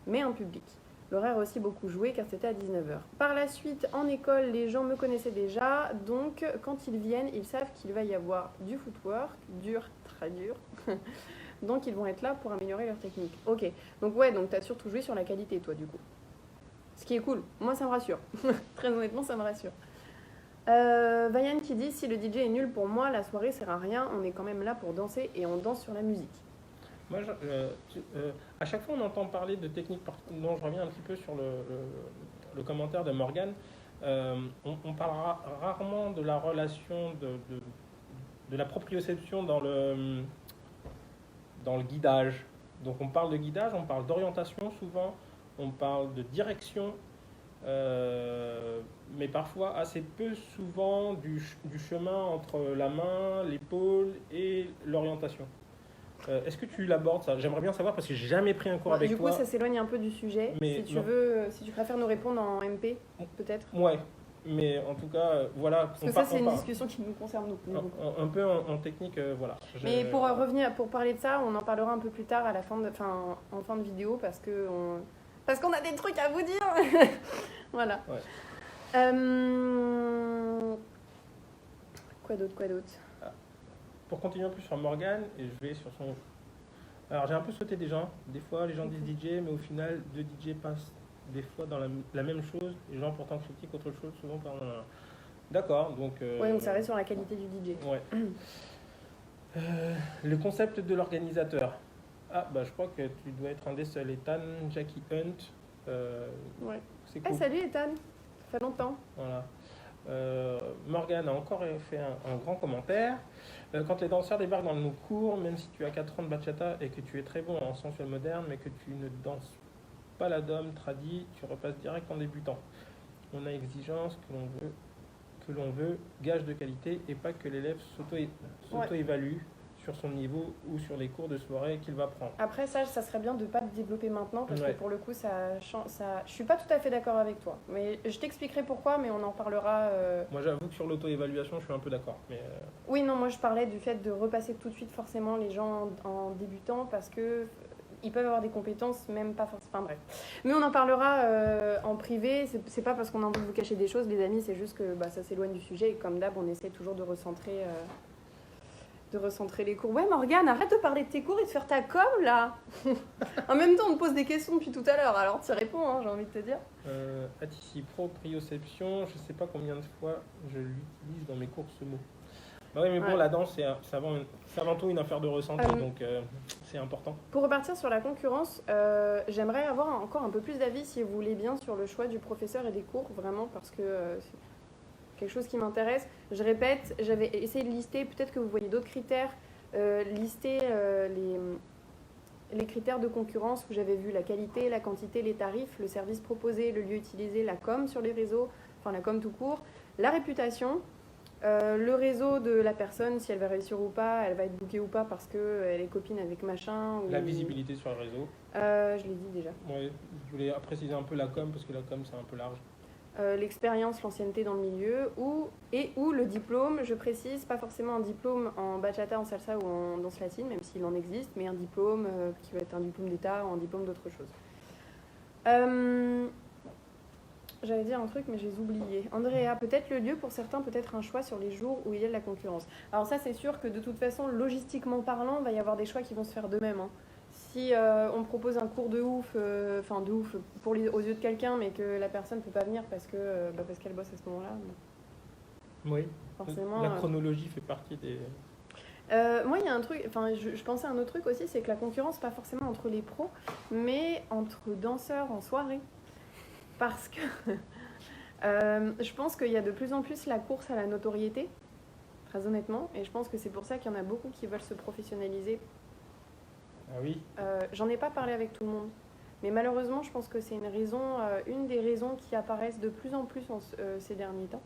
mais un public. L'horaire a aussi beaucoup joué car c'était à 19h. Par la suite, en école, les gens me connaissaient déjà. Donc quand ils viennent, ils savent qu'il va y avoir du footwork, dur, très dur. Donc ils vont être là pour améliorer leur technique. Ok, donc ouais, donc tu as surtout joué sur la qualité toi du coup. Ce qui est cool, moi ça me rassure. Très honnêtement, ça me rassure. Vayan qui dit si le DJ est nul pour moi, la soirée sert à rien, on est quand même là pour danser et on danse sur la musique. Moi, à chaque fois on entend parler de techniques, dont je reviens un petit peu sur le commentaire de Morgane, on parlera rarement de la relation de la proprioception dans le guidage. Donc on parle de guidage, on parle d'orientation souvent, on parle de direction, mais parfois assez peu souvent du chemin entre la main, l'épaule et l'orientation. Est-ce que tu l'abordes ça? J'aimerais bien savoir parce que j'ai jamais pris un cours avec toi. Du coup, ça s'éloigne un peu du sujet. Mais si tu veux, si tu préfères nous répondre en MP, peut-être. Ouais, mais en tout cas, voilà. Parce que ça, c'est une discussion qui nous concerne nous. Un peu en technique, voilà. Mais pour revenir, pour parler de ça, on en parlera un peu plus tard à la fin en fin de vidéo parce qu'on a des trucs à vous dire. Voilà. Ouais. Quoi d'autre? Pour continuer un peu sur Morgane, et je vais sur son... Alors j'ai un peu sauté des gens. Des fois les gens disent DJ, mais au final, deux DJ passent des fois dans la même chose. Les gens pourtant critiquent autre chose, souvent par... D'accord, donc... Ouais, donc ça reste sur la qualité du DJ. Ouais. Le concept de l'organisateur. Ah, bah je crois que tu dois être un des seuls. Ethan, Jackie Hunt. Ouais. C'est cool. Salut Ethan, ça fait longtemps. Voilà. Morgane a encore fait un grand commentaire. Quand les danseurs débarquent dans nos cours, même si tu as 4 ans de bachata et que tu es très bon en sensuel moderne, mais que tu ne danses pas la dom tradie, tu repasses direct en débutant. On a exigence que l'on veut, gage de qualité, et pas que l'élève s'auto-évalue sur son niveau ou sur les cours de soirée qu'il va prendre. Après ça serait bien de ne pas le développer maintenant parce que pour le coup, je suis pas tout à fait d'accord avec toi. Mais je t'expliquerai pourquoi, mais on en parlera. Moi j'avoue que sur l'auto-évaluation, je suis un peu d'accord. Mais Oui, non, moi je parlais du fait de repasser tout de suite forcément les gens en débutant parce que ils peuvent avoir des compétences, même pas forcément. Enfin bref. Mais on en parlera en privé. C'est pas parce qu'on a envie de vous cacher des choses, les amis, c'est juste que ça s'éloigne du sujet et comme d'hab, on essaie toujours de recentrer les cours. Ouais, Morgane, arrête de parler de tes cours et de faire ta com, là. En même temps, on te pose des questions depuis tout à l'heure, alors tu réponds, hein, j'ai envie de te dire. Ici, proprioception, je sais pas combien de fois je l'utilise dans mes cours, ce mot. Bah oui, mais bon, la danse, c'est avant tout une affaire de ressenti, donc c'est important. Pour repartir sur la concurrence, j'aimerais avoir encore un peu plus d'avis, si vous voulez bien, sur le choix du professeur et des cours, vraiment, parce que... c'est quelque chose qui m'intéresse. Je répète, j'avais essayé de lister, peut-être que vous voyez d'autres critères, lister les critères de concurrence où j'avais vu la qualité, la quantité, les tarifs, le service proposé, le lieu utilisé, la com sur les réseaux, enfin la com tout court, la réputation, le réseau de la personne, si elle va réussir ou pas, elle va être bookée ou pas parce qu'elle est copine avec machin. La visibilité sur le réseau. Je l'ai dit déjà. Ouais, je voulais préciser un peu la com parce que la com c'est un peu large. L'expérience, l'ancienneté dans le milieu ou le diplôme, je précise, pas forcément un diplôme en bachata, en salsa ou en danse latine, même s'il en existe, mais un diplôme qui va être un diplôme d'État ou un diplôme d'autre chose. J'allais dire un truc, mais j'ai oublié. Andrea, peut-être le lieu pour certains, peut-être un choix sur les jours où il y a de la concurrence. Alors ça, c'est sûr que de toute façon, logistiquement parlant, il va y avoir des choix qui vont se faire d'eux-mêmes. Hein. Si on propose un cours de ouf, aux yeux de quelqu'un, mais que la personne ne peut pas venir parce qu'elle bosse à ce moment-là. Oui, forcément. La chronologie fait partie des... Moi, il y a un truc, je pensais à un autre truc aussi, c'est que la concurrence, pas forcément entre les pros, mais entre danseurs en soirée. Parce que je pense qu'il y a de plus en plus la course à la notoriété, très honnêtement, et je pense que c'est pour ça qu'il y en a beaucoup qui veulent se professionnaliser. Ah oui. J'en ai pas parlé avec tout le monde, mais malheureusement, je pense que c'est une des raisons qui apparaissent de plus en plus ces derniers temps.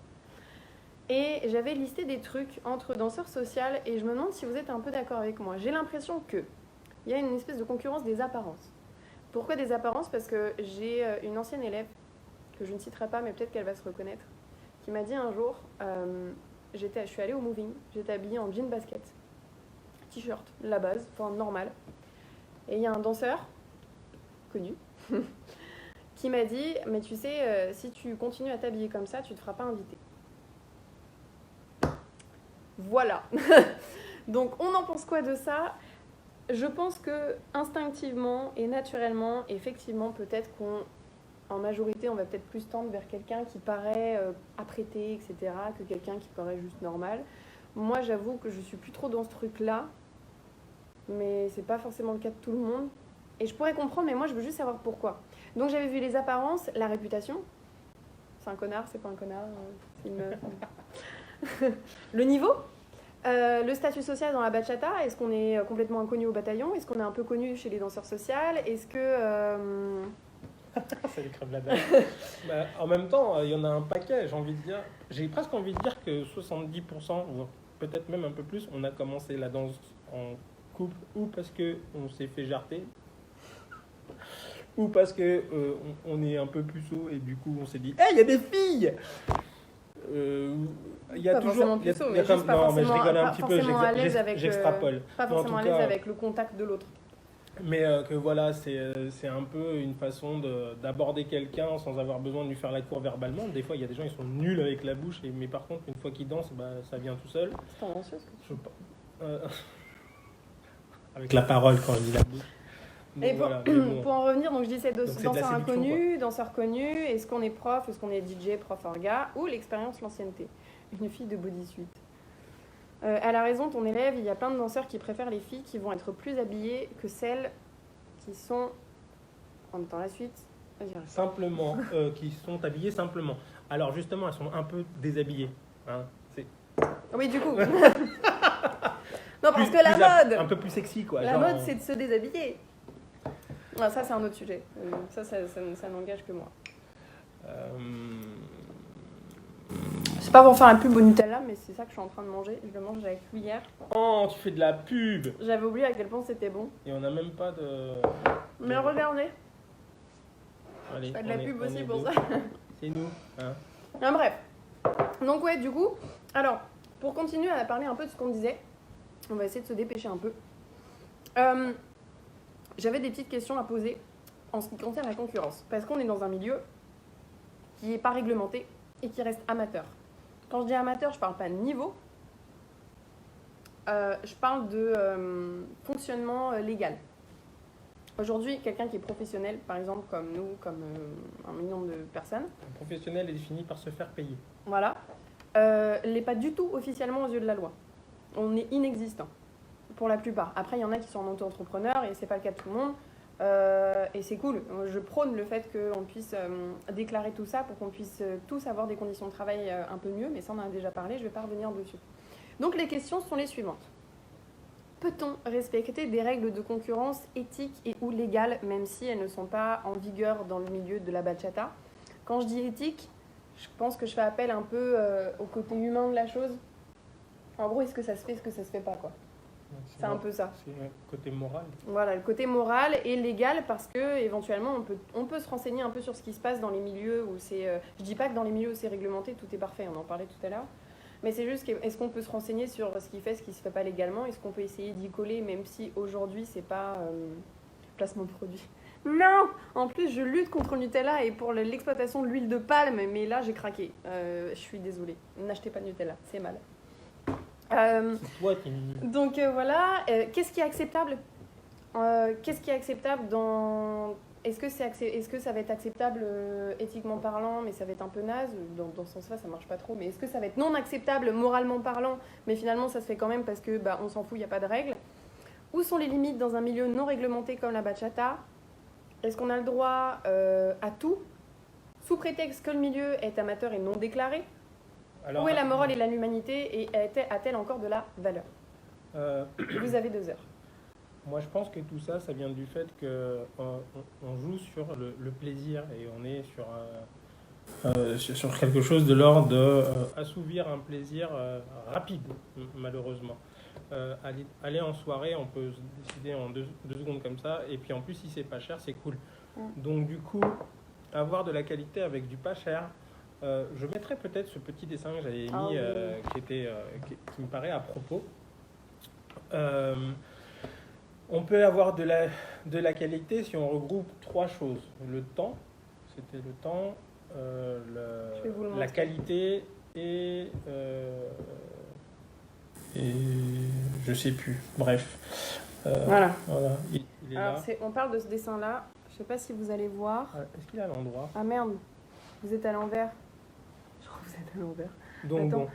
Et j'avais listé des trucs entre danseurs sociaux, et je me demande si vous êtes un peu d'accord avec moi. J'ai l'impression qu'il y a une espèce de concurrence des apparences. Pourquoi des apparences? Parce que j'ai une ancienne élève, que je ne citerai pas, mais peut-être qu'elle va se reconnaître, qui m'a dit un jour, je suis allée au Moving, j'étais habillée en jean basket, t-shirt, la base, enfin normal. Et il y a un danseur, connu, qui m'a dit, mais tu sais, si tu continues à t'habiller comme ça, tu te feras pas inviter. Voilà. Donc on en pense quoi de ça ? Je pense que instinctivement et naturellement, effectivement, peut-être qu'en majorité, on va peut-être plus tendre vers quelqu'un qui paraît apprêté, etc., que quelqu'un qui paraît juste normal. Moi, j'avoue que je suis plus trop dans ce truc-là, mais c'est pas forcément le cas de tout le monde. Et je pourrais comprendre, mais moi, je veux juste savoir pourquoi. Donc j'avais vu les apparences, la réputation. C'est un connard, c'est pas un connard, c'est une meuf. Le niveau. Le statut social dans la bachata, est-ce qu'on est complètement inconnu au bataillon ? Est-ce qu'on est un peu connu chez les danseurs sociaux ? Est-ce que... Ça lui crève la dalle. En même temps, il y en a un paquet, j'ai presque envie de dire que 70%, ou peut-être même un peu plus, on a commencé la danse en couple, ou parce qu'on s'est fait jarter, ou parce qu'on est un peu puceau et du coup on s'est dit « Hey, il y a des filles !» Il y a pas toujours. forcément plutôt, mais juste pas non, mais je forcément, rigole un pas petit peu, forcément à l'aise avec, j'extrapole. pas Mais en forcément à tout l'aise cas, avec le contact de l'autre. Mais que voilà, c'est un peu une façon d'aborder quelqu'un sans avoir besoin de lui faire la cour verbalement. Des fois, il y a des gens, ils sont nuls avec la bouche, mais par contre, une fois qu'ils dansent, ça vient tout seul. C'est tendancieux ce que tu dis. Avec la parole quand on dit la bouche. Donc, et voilà, pour en revenir, donc je disais danseur inconnu, quoi. danseur connu, est-ce qu'on est prof, est-ce qu'on est DJ, prof orga, ou l'expérience, l'ancienneté. Une fille de bodysuit. Elle a raison, ton élève, il y a plein de danseurs qui préfèrent les filles qui vont être plus habillées que celles qui sont... En mettant la suite. Simplement, qui sont habillées simplement. Alors justement, elles sont un peu déshabillées. Hein, oui, du coup. Non, parce que la mode... Un peu plus sexy, quoi. La mode, c'est de se déshabiller. Ah, ça, c'est un autre sujet. Ça n'engage que moi. C'est pas pour faire la pub au Nutella, mais c'est ça que je suis en train de manger. Je le mange avec cuillère. Oh, tu fais de la pub! J'avais oublié à quel point c'était bon. Et on n'a même pas de... Mais regardez. Allez, je fais de la pub aussi pour deux. ça. C'est nous. Hein. Ah, bref. Donc ouais, du coup, alors, pour continuer à parler un peu de ce qu'on disait, on va essayer de se dépêcher un peu. J'avais des petites questions à poser en ce qui concerne la concurrence. Parce qu'on est dans un milieu qui n'est pas réglementé et qui reste amateur. Quand je dis amateur, je ne parle pas de niveau. Je parle de fonctionnement légal. Aujourd'hui, quelqu'un qui est professionnel, par exemple comme nous, comme 1 million de personnes. Un professionnel est défini par se faire payer. Voilà. N'est pas du tout officiellement aux yeux de la loi. On est inexistant, pour la plupart. Après, il y en a qui sont en auto-entrepreneur et c'est pas le cas de tout le monde. Et c'est cool. Je prône le fait qu'on puisse déclarer tout ça pour qu'on puisse tous avoir des conditions de travail un peu mieux, mais ça on en a déjà parlé, je ne vais pas revenir dessus. Donc les questions sont les suivantes. Peut-on respecter des règles de concurrence éthiques et ou légales, même si elles ne sont pas en vigueur dans le milieu de la bachata ? Quand je dis éthique, je pense que je fais appel un peu au côté humain de la chose. En gros, est-ce que ça se fait, est-ce que ça se fait pas, quoi. C'est un peu ça. C'est le côté moral. Voilà, le côté moral et légal, parce que éventuellement on peut se renseigner un peu sur ce qui se passe dans les milieux où c'est... je dis pas que dans les milieux où c'est réglementé, tout est parfait, on en parlait tout à l'heure. Mais c'est juste, est-ce qu'on peut se renseigner sur ce qui se fait pas légalement ? Est-ce qu'on peut essayer d'y coller, même si aujourd'hui c'est pas placement de produit ? Non ! En plus, je lutte contre le Nutella et pour l'exploitation de l'huile de palme, mais là j'ai craqué. Je suis désolée. N'achetez pas de Nutella, c'est mal. C'est toi qui es mignon. Donc voilà, qu'est-ce qui est acceptable ? Qu'est-ce qui est acceptable dans... Est-ce que ça va être acceptable éthiquement parlant, mais ça va être un peu naze ? Dans ce sens-là, ça marche pas trop. Mais est-ce que ça va être non acceptable moralement parlant, mais finalement ça se fait quand même parce que on s'en fout, il n'y a pas de règles ? Où sont les limites dans un milieu non réglementé comme la bachata ? Est-ce qu'on a le droit à tout, sous prétexte que le milieu est amateur et non déclaré ? Alors, où est la morale et l'humanité et a-t-elle encore de la valeur ? Vous avez 2 heures. Moi, je pense que tout ça, ça vient du fait qu'on joue sur le plaisir et on est sur quelque chose de l'ordre d'assouvir un plaisir rapide, malheureusement. Aller en soirée, on peut se décider en 2 secondes comme ça, et puis en plus, si c'est pas cher, c'est cool. Donc du coup, avoir de la qualité avec du pas cher, Je mettrai peut-être ce petit dessin que j'avais mis, Ah oui. qui me paraît à propos. Euh, on peut avoir de la qualité si on regroupe 3 choses. Le temps, c'était le temps, Je vais vous le la montrer. qualité et je sais plus. Bref. Voilà. Voilà, il est Alors, là. on parle de ce dessin-là. Je sais pas si vous allez voir. Est-ce qu'il est à l'endroit? Ah merde, vous êtes à l'envers. Je crois que vous êtes à l'envers. Donc Attends. bon.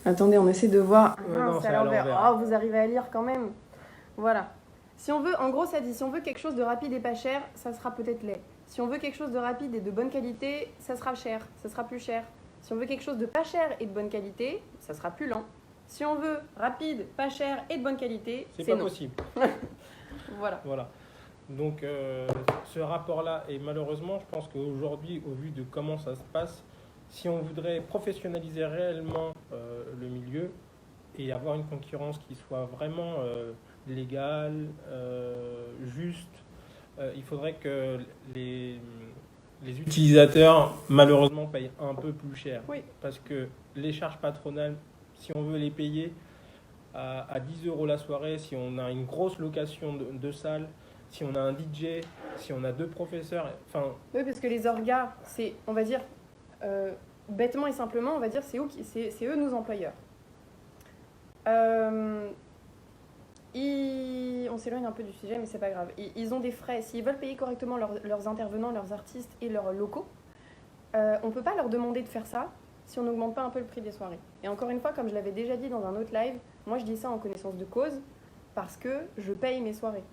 Attendez, on essaie de voir. Ouais, non, C'est à l'envers. Oh, vous arrivez à lire quand même. Voilà. Si on veut, en gros, ça dit, si on veut quelque chose de rapide et pas cher, ça sera peut-être laid. Si on veut quelque chose de rapide et de bonne qualité, ça sera cher, ça sera plus cher. Si on veut quelque chose de pas cher et de bonne qualité, ça sera plus lent. Si on veut rapide, pas cher et de bonne qualité, C'est c'est pas non. possible. Voilà. Voilà. Donc ce rapport-là, et malheureusement, je pense qu'aujourd'hui, au vu de comment ça se passe, si on voudrait professionnaliser réellement le milieu et avoir une concurrence qui soit vraiment légale, juste, il faudrait que les utilisateurs, malheureusement, payent un peu plus cher. Oui. Parce que les charges patronales, si on veut les payer à 10 € la soirée, si on a une grosse location de salle, si on a un DJ, si on a 2 professeurs, enfin, Oui, parce que les orgas, c'est, on va dire, bêtement et simplement, on va dire, c'est eux nos employeurs. On s'éloigne un peu du sujet, mais c'est pas grave. Ils ont des frais. S'ils veulent payer correctement leurs intervenants, leurs artistes et leurs locaux, on peut pas leur demander de faire ça si on n'augmente pas un peu le prix des soirées. Et encore une fois, comme je l'avais déjà dit dans un autre live, moi je dis ça en connaissance de cause parce que je paye mes soirées.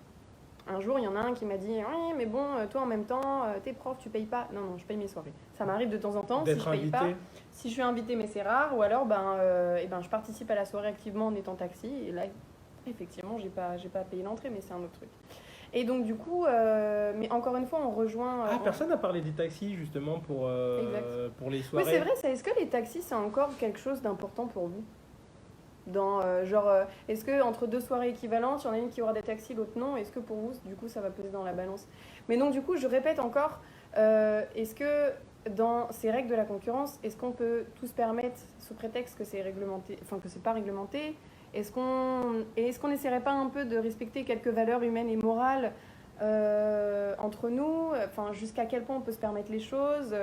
Un jour, il y en a un qui m'a dit « Oui, mais bon, toi en même temps, t'es prof, tu payes pas. » Non, non, je paye mes soirées. Ça m'arrive de temps en temps, si d'être je paye invité. pas. Si je suis invitée, mais c'est rare. Ou alors, je participe à la soirée activement en étant taxi. Et là, effectivement, j'ai pas payé l'entrée, mais c'est un autre truc. Et donc, du coup, mais encore une fois, on rejoint... Personne n'a parlé des taxis, justement, pour les Oui, soirées. c'est vrai, est-ce que les taxis, c'est encore quelque chose d'important pour vous? Est-ce que entre 2 soirées équivalentes, il y en a une qui aura des taxis, l'autre non? Est-ce que pour vous, du coup, ça va peser dans la balance? Mais donc, du coup, je répète encore, est-ce que dans ces règles de la concurrence, est-ce qu'on peut tout se permettre sous prétexte que c'est réglementé, enfin que c'est pas réglementé? Est-ce qu'on n'essaierait pas un peu de respecter quelques valeurs humaines et morales entre nous? Enfin, jusqu'à quel point on peut se permettre les choses?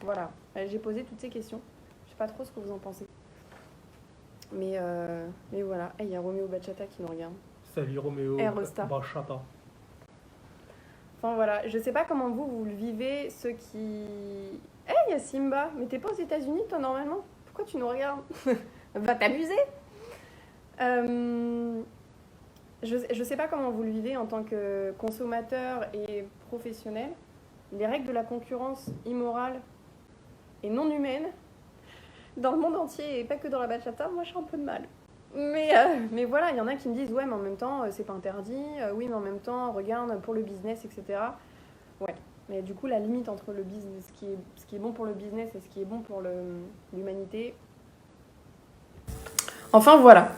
Voilà, j'ai posé toutes ces questions. Je sais pas trop ce que vous en pensez. Mais voilà, il y a Roméo Bachata qui nous regarde. Salut Roméo Rosta. Bachata. Enfin voilà, je sais pas comment vous le vivez, ceux qui... Il y a Simba, mais t'es pas aux États-Unis toi normalement? Pourquoi tu nous regardes? Va t'amuser. Je sais pas comment vous le vivez en tant que consommateur et professionnel. Les règles de la concurrence immorale et non humaine dans le monde entier et pas que dans la bachata, moi j'ai un peu de mal. Mais voilà, il y en a qui me disent ouais mais en même temps c'est pas interdit, oui mais en même temps regarde pour le business, etc. Ouais, mais du coup la limite entre le business, ce qui est bon pour le business et ce qui est bon pour l'humanité. Enfin voilà.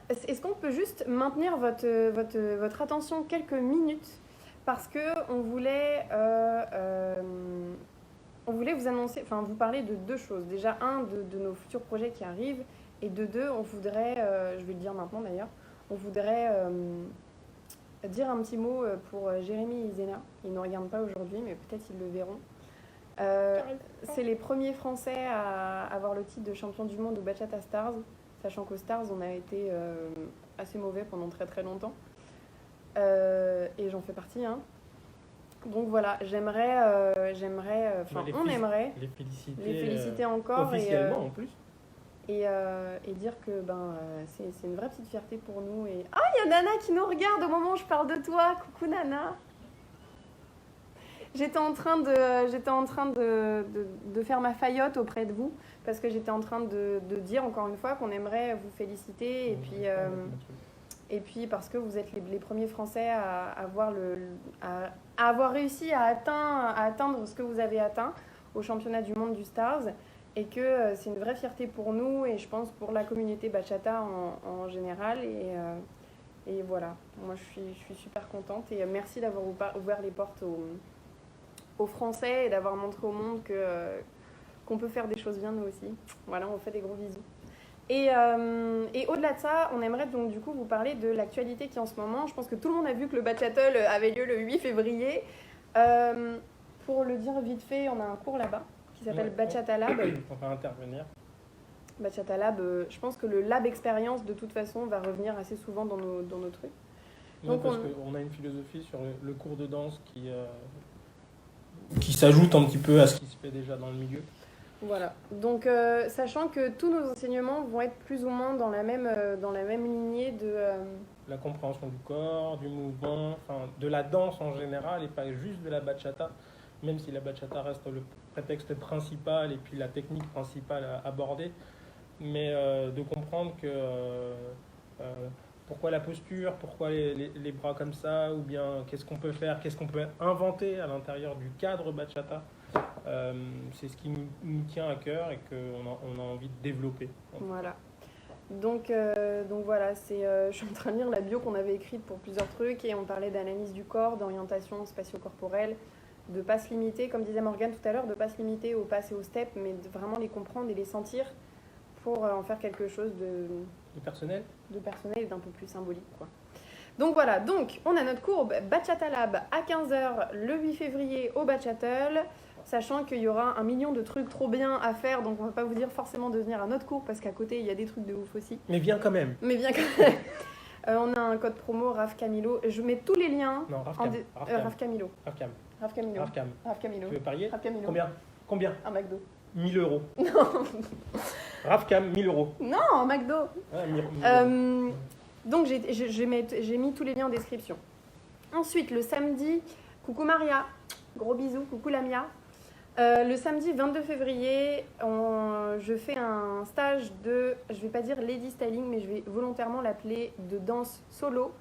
Est-ce qu'on peut juste maintenir votre attention quelques minutes parce que on voulait vous annoncer, enfin vous parler de 2 choses. Déjà, de nos futurs projets qui arrivent, et de 2, on voudrait, je vais le dire maintenant d'ailleurs, on voudrait dire un petit mot pour Jérémy et Isena. Ils ne regardent pas aujourd'hui, mais peut-être ils le verront. C'est les premiers Français à avoir le titre de champion du monde au Bachata Stars, sachant qu'au Stars, on a été assez mauvais pendant très très longtemps. Et j'en fais partie, hein. Donc voilà, on aimerait les féliciter encore officiellement en plus. Et dire que c'est une vraie petite fierté pour nous. Et... Ah, il y a Nana qui nous regarde au moment où je parle de toi. Coucou Nana. J'étais en train de faire ma faillotte auprès de vous parce que j'étais en train de dire encore une fois qu'on aimerait vous féliciter et puis parce que vous êtes les premiers Français à avoir réussi à atteindre ce que vous avez atteint au championnat du monde du Stars et que c'est une vraie fierté pour nous et je pense pour la communauté bachata en général Et voilà, moi je suis super contente et merci d'avoir ouvert les portes aux Français et d'avoir montré au monde qu'on peut faire des choses bien nous aussi. Voilà, on fait des gros bisous. Et au-delà de ça, on aimerait donc du coup vous parler de l'actualité qui est en ce moment. Je pense que tout le monde a vu que le Bachattle avait lieu le 8 février. Pour le dire vite fait, on a un cours là-bas qui s'appelle Bachata Lab. On va intervenir. Bachata Lab, je pense que le Lab Expérience de toute façon va revenir assez souvent dans nos trucs. Donc parce qu'on a une philosophie sur le cours de danse qui s'ajoute un petit peu à ce qui se fait déjà dans le milieu. Voilà, donc sachant que tous nos enseignements vont être plus ou moins dans la même lignée de... La compréhension du corps, du mouvement, enfin, de la danse en général et pas juste de la bachata, même si la bachata reste le prétexte principal et puis la technique principale à aborder, mais de comprendre que pourquoi la posture, pourquoi les bras comme ça, ou bien qu'est-ce qu'on peut faire, qu'est-ce qu'on peut inventer à l'intérieur du cadre bachata. C'est ce qui nous tient à cœur et qu'on a envie de développer. Voilà. Donc voilà, je suis en train de lire la bio qu'on avait écrite pour plusieurs trucs et on parlait d'analyse du corps, d'orientation spatio-corporelle, de pas se limiter, comme disait Morgane tout à l'heure, de pas se limiter aux pas et aux steps, mais de vraiment les comprendre et les sentir pour en faire quelque chose de personnel et d'un peu plus symbolique, quoi. Donc voilà, on a notre cours Bachata Lab à 15h le 8 février au Bachattle, sachant qu'il y aura 1 million de trucs trop bien à faire, donc on ne va pas vous dire forcément de venir à notre cours, parce qu'à côté, il y a des trucs de ouf aussi. Mais viens quand même. On a un code promo Raf Camilo. Je mets tous les liens. Non, Raf Camilo. Raf Camilo. Tu veux parier? Raf Camilo. Combien? Un McDo. 1 000 euros. Non. Rafcam, 1 000 euros. Non, un McDo. Donc j'ai mis tous les liens en description. Ensuite, le samedi, coucou Maria, gros bisous, coucou Lamia. Le samedi 22 février, je fais un stage de, je vais pas dire lady styling, mais je vais volontairement l'appeler de danse solo.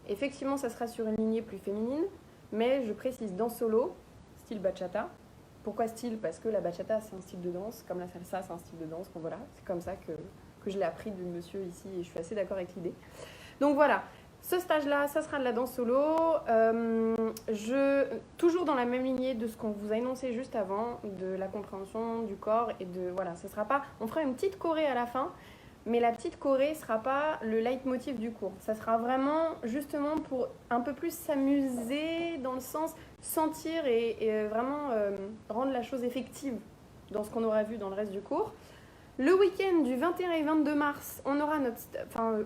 Effectivement, ça sera sur une lignée plus féminine, mais je précise danse solo, style bachata. Pourquoi style? Parce que la bachata, c'est un style de danse, comme la salsa, c'est un style de danse. Bon, voilà, c'est comme ça que je l'ai appris du monsieur ici et je suis assez d'accord avec l'idée. Donc voilà, ce stage-là, ça sera de la danse solo. Toujours dans la même lignée de ce qu'on vous a énoncé juste avant, de la compréhension du corps et de... Voilà, ce sera pas... On fera une petite choré à la fin, mais la petite choré ne sera pas le leitmotiv du cours. Ça sera vraiment justement pour un peu plus s'amuser dans le sens sentir et vraiment rendre la chose effective dans ce qu'on aura vu dans le reste du cours. Le week-end du 21 et 22 mars, on aura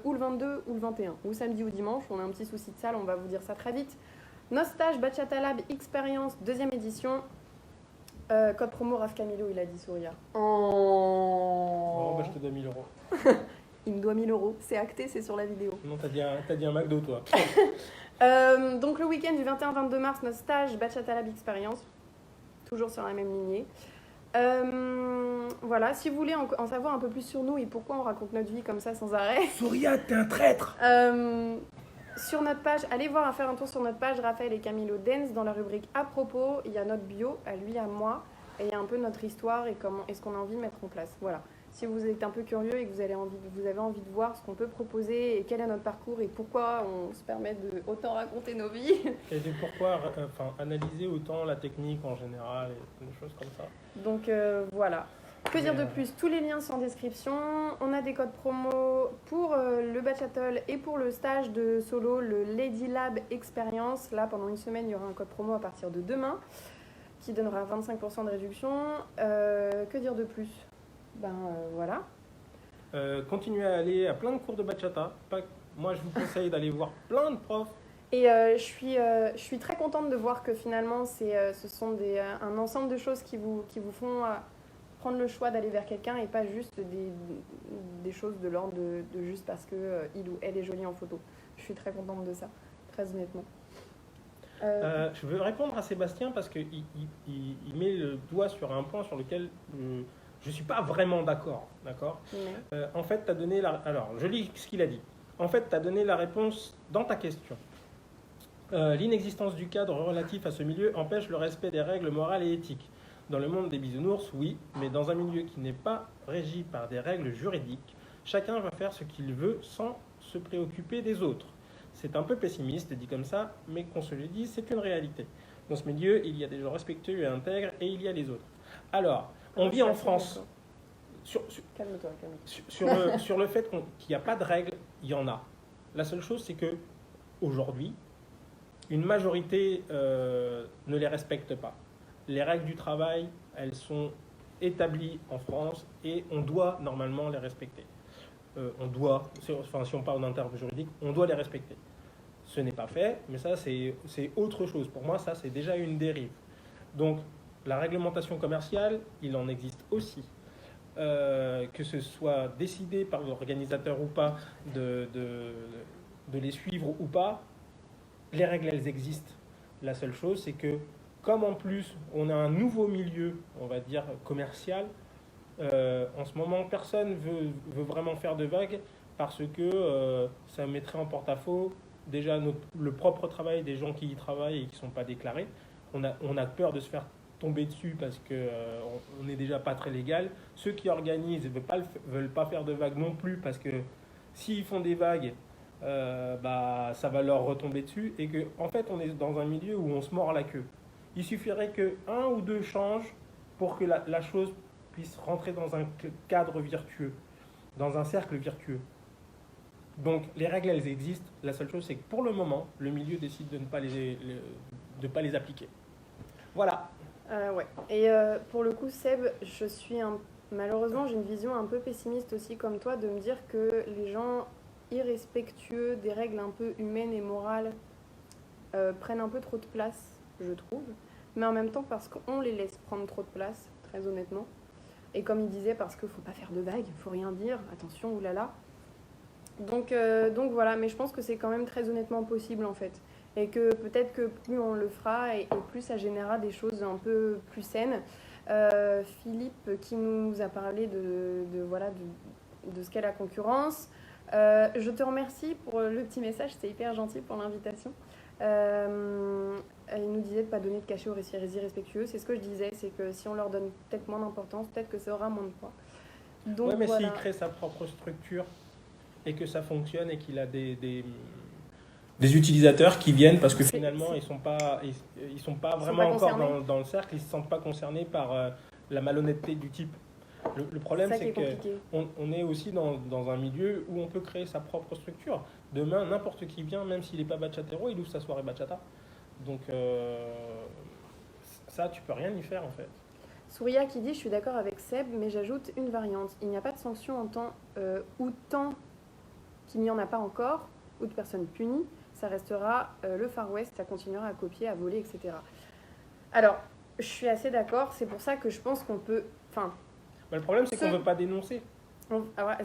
ou le 22 ou le 21, ou samedi ou dimanche, on a un petit souci de salle, on va vous dire ça très vite. Notre stage Bachata Lab Experience, 2e édition. Code promo Raf Camilo, il a dit Souria. Oh, bah, je te donne 1 000 euros. Il me doit 1 000 euros, c'est acté, c'est sur la vidéo. Non, t'as dit un McDo, toi. Donc le week-end du 21-22 mars, notre stage Bachata Lab Experience, toujours sur la même lignée. Voilà, si vous voulez en savoir un peu plus sur nous et pourquoi on raconte notre vie comme ça sans arrêt. Souria, t'es un traître. Sur notre page, allez faire un tour sur notre page Raphaël et Camilo Dance dans la rubrique à propos. Il y a notre bio, à lui, à moi, et il y a un peu notre histoire et comment est-ce qu'on a envie de mettre en place. Voilà. Si vous êtes un peu curieux et que vous avez envie de voir ce qu'on peut proposer et quel est notre parcours et pourquoi on se permet de autant raconter nos vies. Et pourquoi analyser autant la technique en général et des choses comme ça. Donc voilà. Que dire de plus? Tous les liens sont en description. On a des codes promo pour le Bachattle et pour le stage de solo, le Lady Lab Experience. Là, pendant une semaine, il y aura un code promo à partir de demain qui donnera 25% de réduction. Que dire de plus? Voilà. Continuez à aller à plein de cours de bachata. Moi, je vous conseille d'aller voir plein de profs. Et je suis très contente de voir que finalement, ce sont un ensemble de choses qui vous font prendre le choix d'aller vers quelqu'un et pas juste des choses de l'ordre de juste parce que il ou elle est jolie en photo. Je suis très contente de ça, très honnêtement. Je veux répondre à Sébastien parce qu'il met le doigt sur un point sur lequel je ne suis pas vraiment d'accord. En fait, tu as donné Alors, je lis ce qu'il a dit. En fait, tu as donné la réponse dans ta question. L'inexistence du cadre relatif à ce milieu empêche le respect des règles morales et éthiques. Dans le monde des bisounours, oui, mais dans un milieu qui n'est pas régi par des règles juridiques, chacun va faire ce qu'il veut sans se préoccuper des autres. C'est un peu pessimiste dit comme ça, mais qu'on se le dise, c'est une réalité. Dans ce milieu, il y a des gens respectueux et intègres, et il y a les autres. Alors, on vit en France. Calme-toi. Sur le fait qu'il n'y a pas de règles, il y en a. La seule chose, c'est que aujourd'hui, une majorité ne les respecte pas. Les règles du travail, elles sont établies en France et on doit normalement les respecter. Si on parle d'un terme juridique, on doit les respecter. Ce n'est pas fait, mais ça, c'est autre chose. Pour moi, ça, c'est déjà une dérive. Donc, la réglementation commerciale, il en existe aussi. Que ce soit décidé par l'organisateur ou pas, de les suivre ou pas, les règles, elles existent. La seule chose, c'est que, comme en plus, on a un nouveau milieu, on va dire, commercial, en ce moment, personne veut vraiment faire de vagues parce que ça mettrait en porte-à-faux déjà le propre travail des gens qui y travaillent et qui ne sont pas déclarés. On a peur de se faire tomber dessus parce qu'on n'est déjà pas très légal. Ceux qui organisent ne veulent pas faire de vagues non plus parce que s'ils font des vagues, ça va leur retomber dessus et qu'en fait, on est dans un milieu où on se mord la queue. Il suffirait qu'un ou deux changent pour que la chose puisse rentrer dans un cadre vertueux, dans un cercle vertueux. Donc les règles, elles existent. La seule chose, c'est que pour le moment, le milieu décide de ne pas les appliquer. Voilà. Ouais. Et pour le coup, Seb, malheureusement, j'ai une vision un peu pessimiste aussi comme toi, de me dire que les gens irrespectueux des règles un peu humaines et morales prennent un peu trop de place, je trouve. Mais en même temps, parce qu'on les laisse prendre trop de place, très honnêtement. Et comme il disait, parce qu'il ne faut pas faire de vagues, il ne faut rien dire, attention, oulala. Donc voilà, mais je pense que c'est quand même très honnêtement possible en fait. Et que peut-être que plus on le fera et plus ça générera des choses un peu plus saines. Philippe qui nous a parlé de ce qu'est la concurrence. Je te remercie pour le petit message, c'était hyper gentil pour l'invitation. Il nous disait de ne pas donner de cachet aux récits irrespectueux. C'est ce que je disais, c'est que si on leur donne peut-être moins d'importance, peut-être que ça aura moins de poids. Donc, ouais, mais voilà. s'il crée sa propre structure et que ça fonctionne et qu'il a des utilisateurs qui viennent parce que finalement ils sont pas vraiment encore dans le cercle, ils se sentent pas concernés par la malhonnêteté du type. Le problème, c'est qu'on est aussi dans un milieu où on peut créer sa propre structure. Demain, n'importe qui vient, même s'il n'est pas bachatero, il ouvre sa soirée bachata. Donc ça, tu peux rien y faire en fait. Souria qui dit « Je suis d'accord avec Seb, mais j'ajoute une variante. Il n'y a pas de sanction en tant ou tant qu'il n'y en a pas encore, ou de personnes punies. Ça restera le Far West, ça continuera à copier, à voler, etc. » Alors, je suis assez d'accord. C'est pour ça que je pense qu'on peut... Le problème, c'est qu'on ne veut pas dénoncer.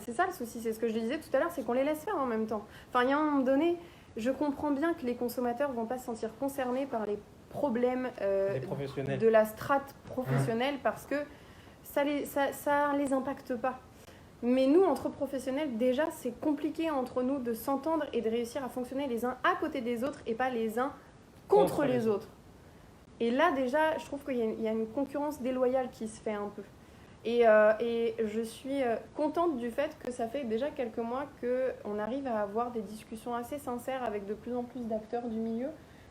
C'est ça le souci, c'est ce que je disais tout à l'heure, c'est qu'on les laisse faire en même temps. Il y a un moment donné, je comprends bien que les consommateurs ne vont pas se sentir concernés par les problèmes de la strate professionnelle parce que ça les impacte pas. Mais nous, entre professionnels, déjà, c'est compliqué entre nous de s'entendre et de réussir à fonctionner les uns à côté des autres et pas les uns contre les autres. Et là, déjà, je trouve qu'il y a une concurrence déloyale qui se fait un peu. Et je suis contente du fait que ça fait déjà quelques mois qu'on arrive à avoir des discussions assez sincères avec de plus en plus d'acteurs du milieu,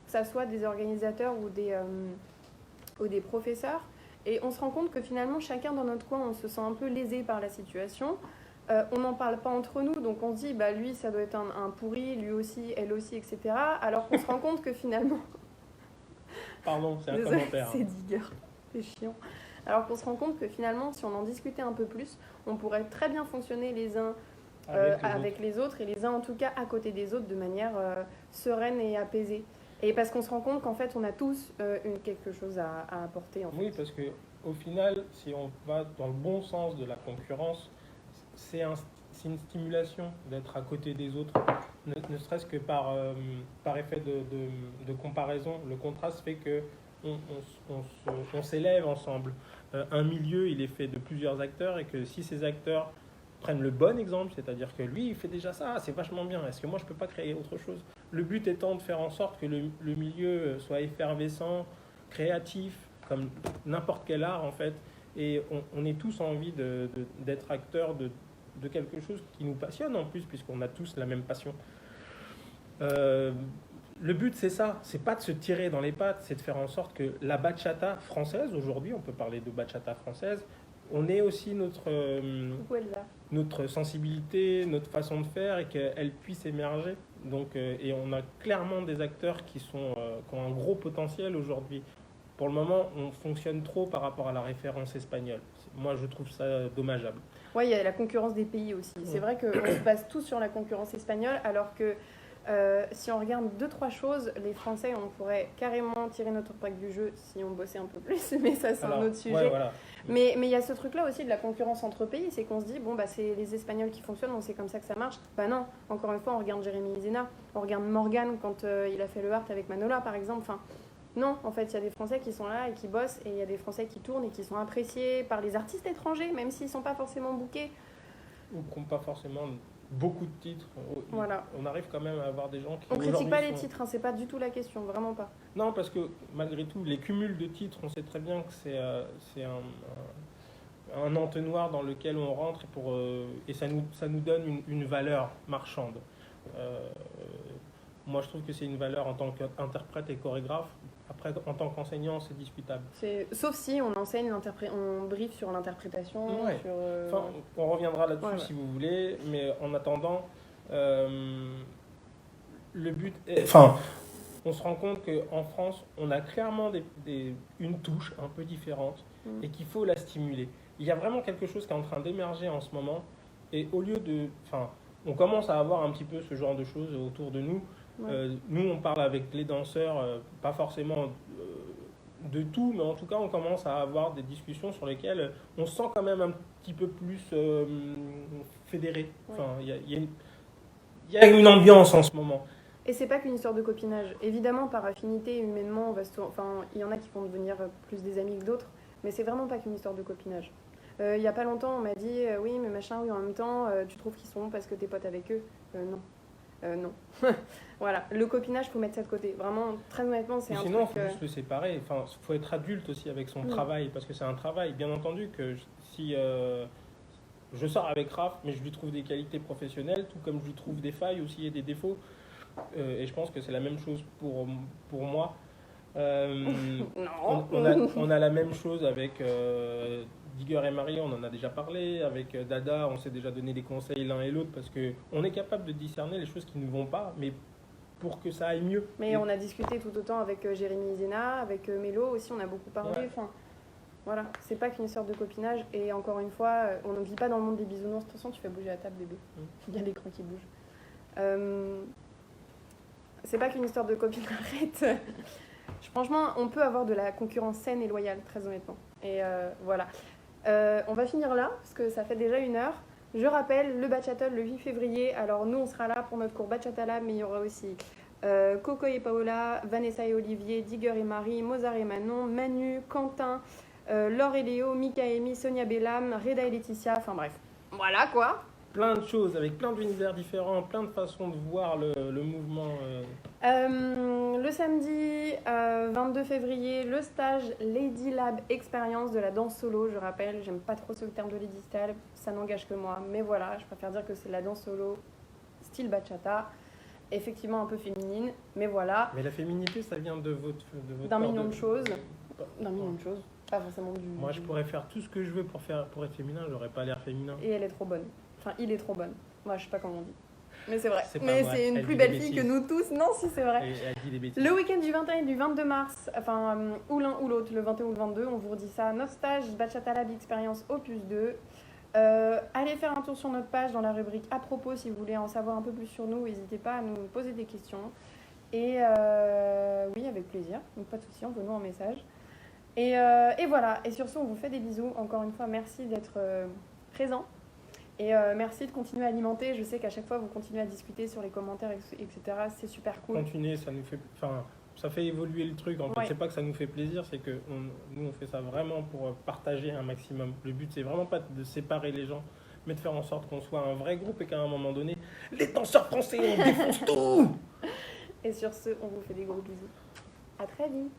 que ce soit des organisateurs ou des professeurs. Et on se rend compte que finalement, chacun dans notre coin, on se sent un peu lésé par la situation. On n'en parle pas entre nous, donc on se dit, lui, ça doit être un pourri, lui aussi, elle aussi, etc. Alors qu'on se rend compte que finalement... Pardon, c'est un commentaire. C'est digueur, c'est chiant. Alors qu'on se rend compte que finalement, si on en discutait un peu plus, on pourrait très bien fonctionner les uns avec les autres et les uns en tout cas à côté des autres de manière sereine et apaisée. Et parce qu'on se rend compte qu'en fait, on a tous quelque chose à apporter. En fait. Oui, parce qu'au final, si on va dans le bon sens de la concurrence, c'est une stimulation d'être à côté des autres, ne serait-ce que par effet de comparaison. Le contraste fait que on s'élève ensemble. Un milieu, il est fait de plusieurs acteurs et que si ces acteurs prennent le bon exemple, c'est-à-dire que lui, il fait déjà ça, c'est vachement bien. Est-ce que moi, je ne peux pas créer autre chose? Le but étant de faire en sorte que le milieu soit effervescent, créatif, comme n'importe quel art en fait. Et on est tous envie d'être acteurs de quelque chose qui nous passionne en plus, puisqu'on a tous la même passion. Euh, le but, c'est ça. C'est pas de se tirer dans les pattes, c'est de faire en sorte que la bachata française, aujourd'hui, on peut parler de bachata française, on ait aussi notre sensibilité, notre façon de faire et qu'elle puisse émerger. Donc, et on a clairement des acteurs qui ont un gros potentiel aujourd'hui. Pour le moment, on fonctionne trop par rapport à la référence espagnole. Moi, je trouve ça dommageable. Ouais, il y a la concurrence des pays aussi. C'est vrai qu'on se base tous sur la concurrence espagnole, alors que si on regarde 2-3 choses, les Français, on pourrait carrément tirer notre épingle du jeu si on bossait un peu plus, mais ça, c'est un autre sujet. Ouais, voilà. Mais il y a ce truc-là aussi de la concurrence entre pays, c'est qu'on se dit, bon, bah, c'est les Espagnols qui fonctionnent, on sait comme ça que ça marche. Bah non, encore une fois, on regarde Jérémy Zena, on regarde Morgan quand il a fait le Hart avec Manola, par exemple. Enfin, non, en fait, il y a des Français qui sont là et qui bossent, et il y a des Français qui tournent et qui sont appréciés par les artistes étrangers, même s'ils ne sont pas forcément bookés. Ou qui n'ont pas forcément beaucoup de titres. Voilà. On arrive quand même à avoir des gens qui... On critique pas les titres, hein, c'est pas du tout la question, vraiment pas. Non, parce que malgré tout, les cumuls de titres, on sait très bien que c'est un entonnoir dans lequel on rentre et ça nous donne une valeur marchande. Moi, je trouve que c'est une valeur en tant qu'interprète et chorégraphe. Après, en tant qu'enseignant, c'est discutable. Sauf si on enseigne, on briefe sur l'interprétation. Ouais. Sur, Enfin, on reviendra là-dessus si vous voulez, mais en attendant, le but est... Enfin, on se rend compte qu'en France, on a clairement une touche un peu différente et qu'il faut la stimuler. Il y a vraiment quelque chose qui est en train d'émerger en ce moment et au lieu de... Enfin, on commence à avoir un petit peu ce genre de choses autour de nous. Nous, on parle avec les danseurs, pas forcément de tout, mais en tout cas, on commence à avoir des discussions sur lesquelles on se sent quand même un petit peu plus fédéré. Enfin, il y a une ambiance en ce moment. Et c'est pas qu'une histoire de copinage. Évidemment, par affinité, humainement, il y en a qui vont devenir plus des amis que d'autres, mais c'est vraiment pas qu'une histoire de copinage. Il y a pas longtemps, on m'a dit oui, mais machin, oui, en même temps, tu trouves qu'ils sont bons parce que t'es pote avec eux. Non. Non. Voilà, le copinage, faut mettre ça de côté. Vraiment, très honnêtement, c'est un truc... Sinon, il faut juste le séparer. Enfin, faut être adulte aussi avec son travail, parce que c'est un travail. Bien entendu que si je sors avec Raph, mais je lui trouve des qualités professionnelles, tout comme je lui trouve des failles aussi et des défauts. Et je pense que c'est la même chose pour moi. Non. On a la même chose avec Digger et Marie, on en a déjà parlé. Avec Dada, on s'est déjà donné des conseils l'un et l'autre parce qu'on est capable de discerner les choses qui ne nous vont pas, mais pour que ça aille mieux. Mais on a discuté tout autant avec Jérémy Zena, avec Mélo aussi, on a beaucoup parlé. Ouais. Enfin, voilà, c'est pas qu'une sorte de copinage. Et encore une fois, on ne vit pas dans le monde des bisounours. De toute façon, tu fais bouger la table, bébé. Il y a l'écran qui bouge. C'est pas qu'une histoire de copine, arrête. Franchement, on peut avoir de la concurrence saine et loyale, très honnêtement. Et voilà. On va finir là, parce que ça fait déjà 1 heure. Je rappelle, le Bachatol le 8 février. Alors nous, on sera là pour notre cours Bachata Lab, mais il y aura aussi Coco et Paola, Vanessa et Olivier, Digger et Marie, Mozart et Manon, Manu, Quentin, Laure et Léo, Mika et Amy, Sonia Bellam, Reda et Laetitia, enfin bref. Voilà quoi. Plein de choses, avec plein d'univers différents, plein de façons de voir le mouvement. Le samedi 22 février, le stage Lady Lab Experience de la danse solo. Je rappelle, j'aime pas trop ce terme de Lady Style, ça n'engage que moi. Mais voilà, je préfère dire que c'est la danse solo style bachata. Effectivement un peu féminine, mais voilà. Mais la féminité, ça vient de votre d'un million de choses. D'un million de choses. Pas forcément du... Moi, je pourrais faire tout ce que je veux pour être féminin, j'aurais pas l'air féminin. Et elle est trop bonne. Enfin, il est trop bonne. Moi, je sais pas comment on dit. Mais c'est vrai. Mais c'est une plus belle fille que nous tous. Non, si c'est vrai. Elle dit des bêtises. Le week-end du 21 et du 22 mars, enfin, ou l'un ou l'autre, le 21 ou le 22, on vous redit ça. Notre stage Bachata Lab Experience Opus 2. Allez faire un tour sur notre page dans la rubrique à propos si vous voulez en savoir un peu plus sur nous. N'hésitez pas à nous poser des questions. Et oui, avec plaisir. Donc, pas de souci, envoie-nous un message. Et voilà. Et sur ce, on vous fait des bisous. Encore une fois, merci d'être présents. Et merci de continuer à alimenter. Je sais qu'à chaque fois, vous continuez à discuter sur les commentaires, etc. C'est super cool. Continuer, ça nous fait... Enfin, ça fait évoluer le truc. En fait, c'est pas que ça nous fait plaisir, c'est que nous, on fait ça vraiment pour partager un maximum. Le but, c'est vraiment pas de séparer les gens, mais de faire en sorte qu'on soit un vrai groupe et qu'à un moment donné, les danseurs français, on défonce tout. Et sur ce, on vous fait des gros bisous. À très vite.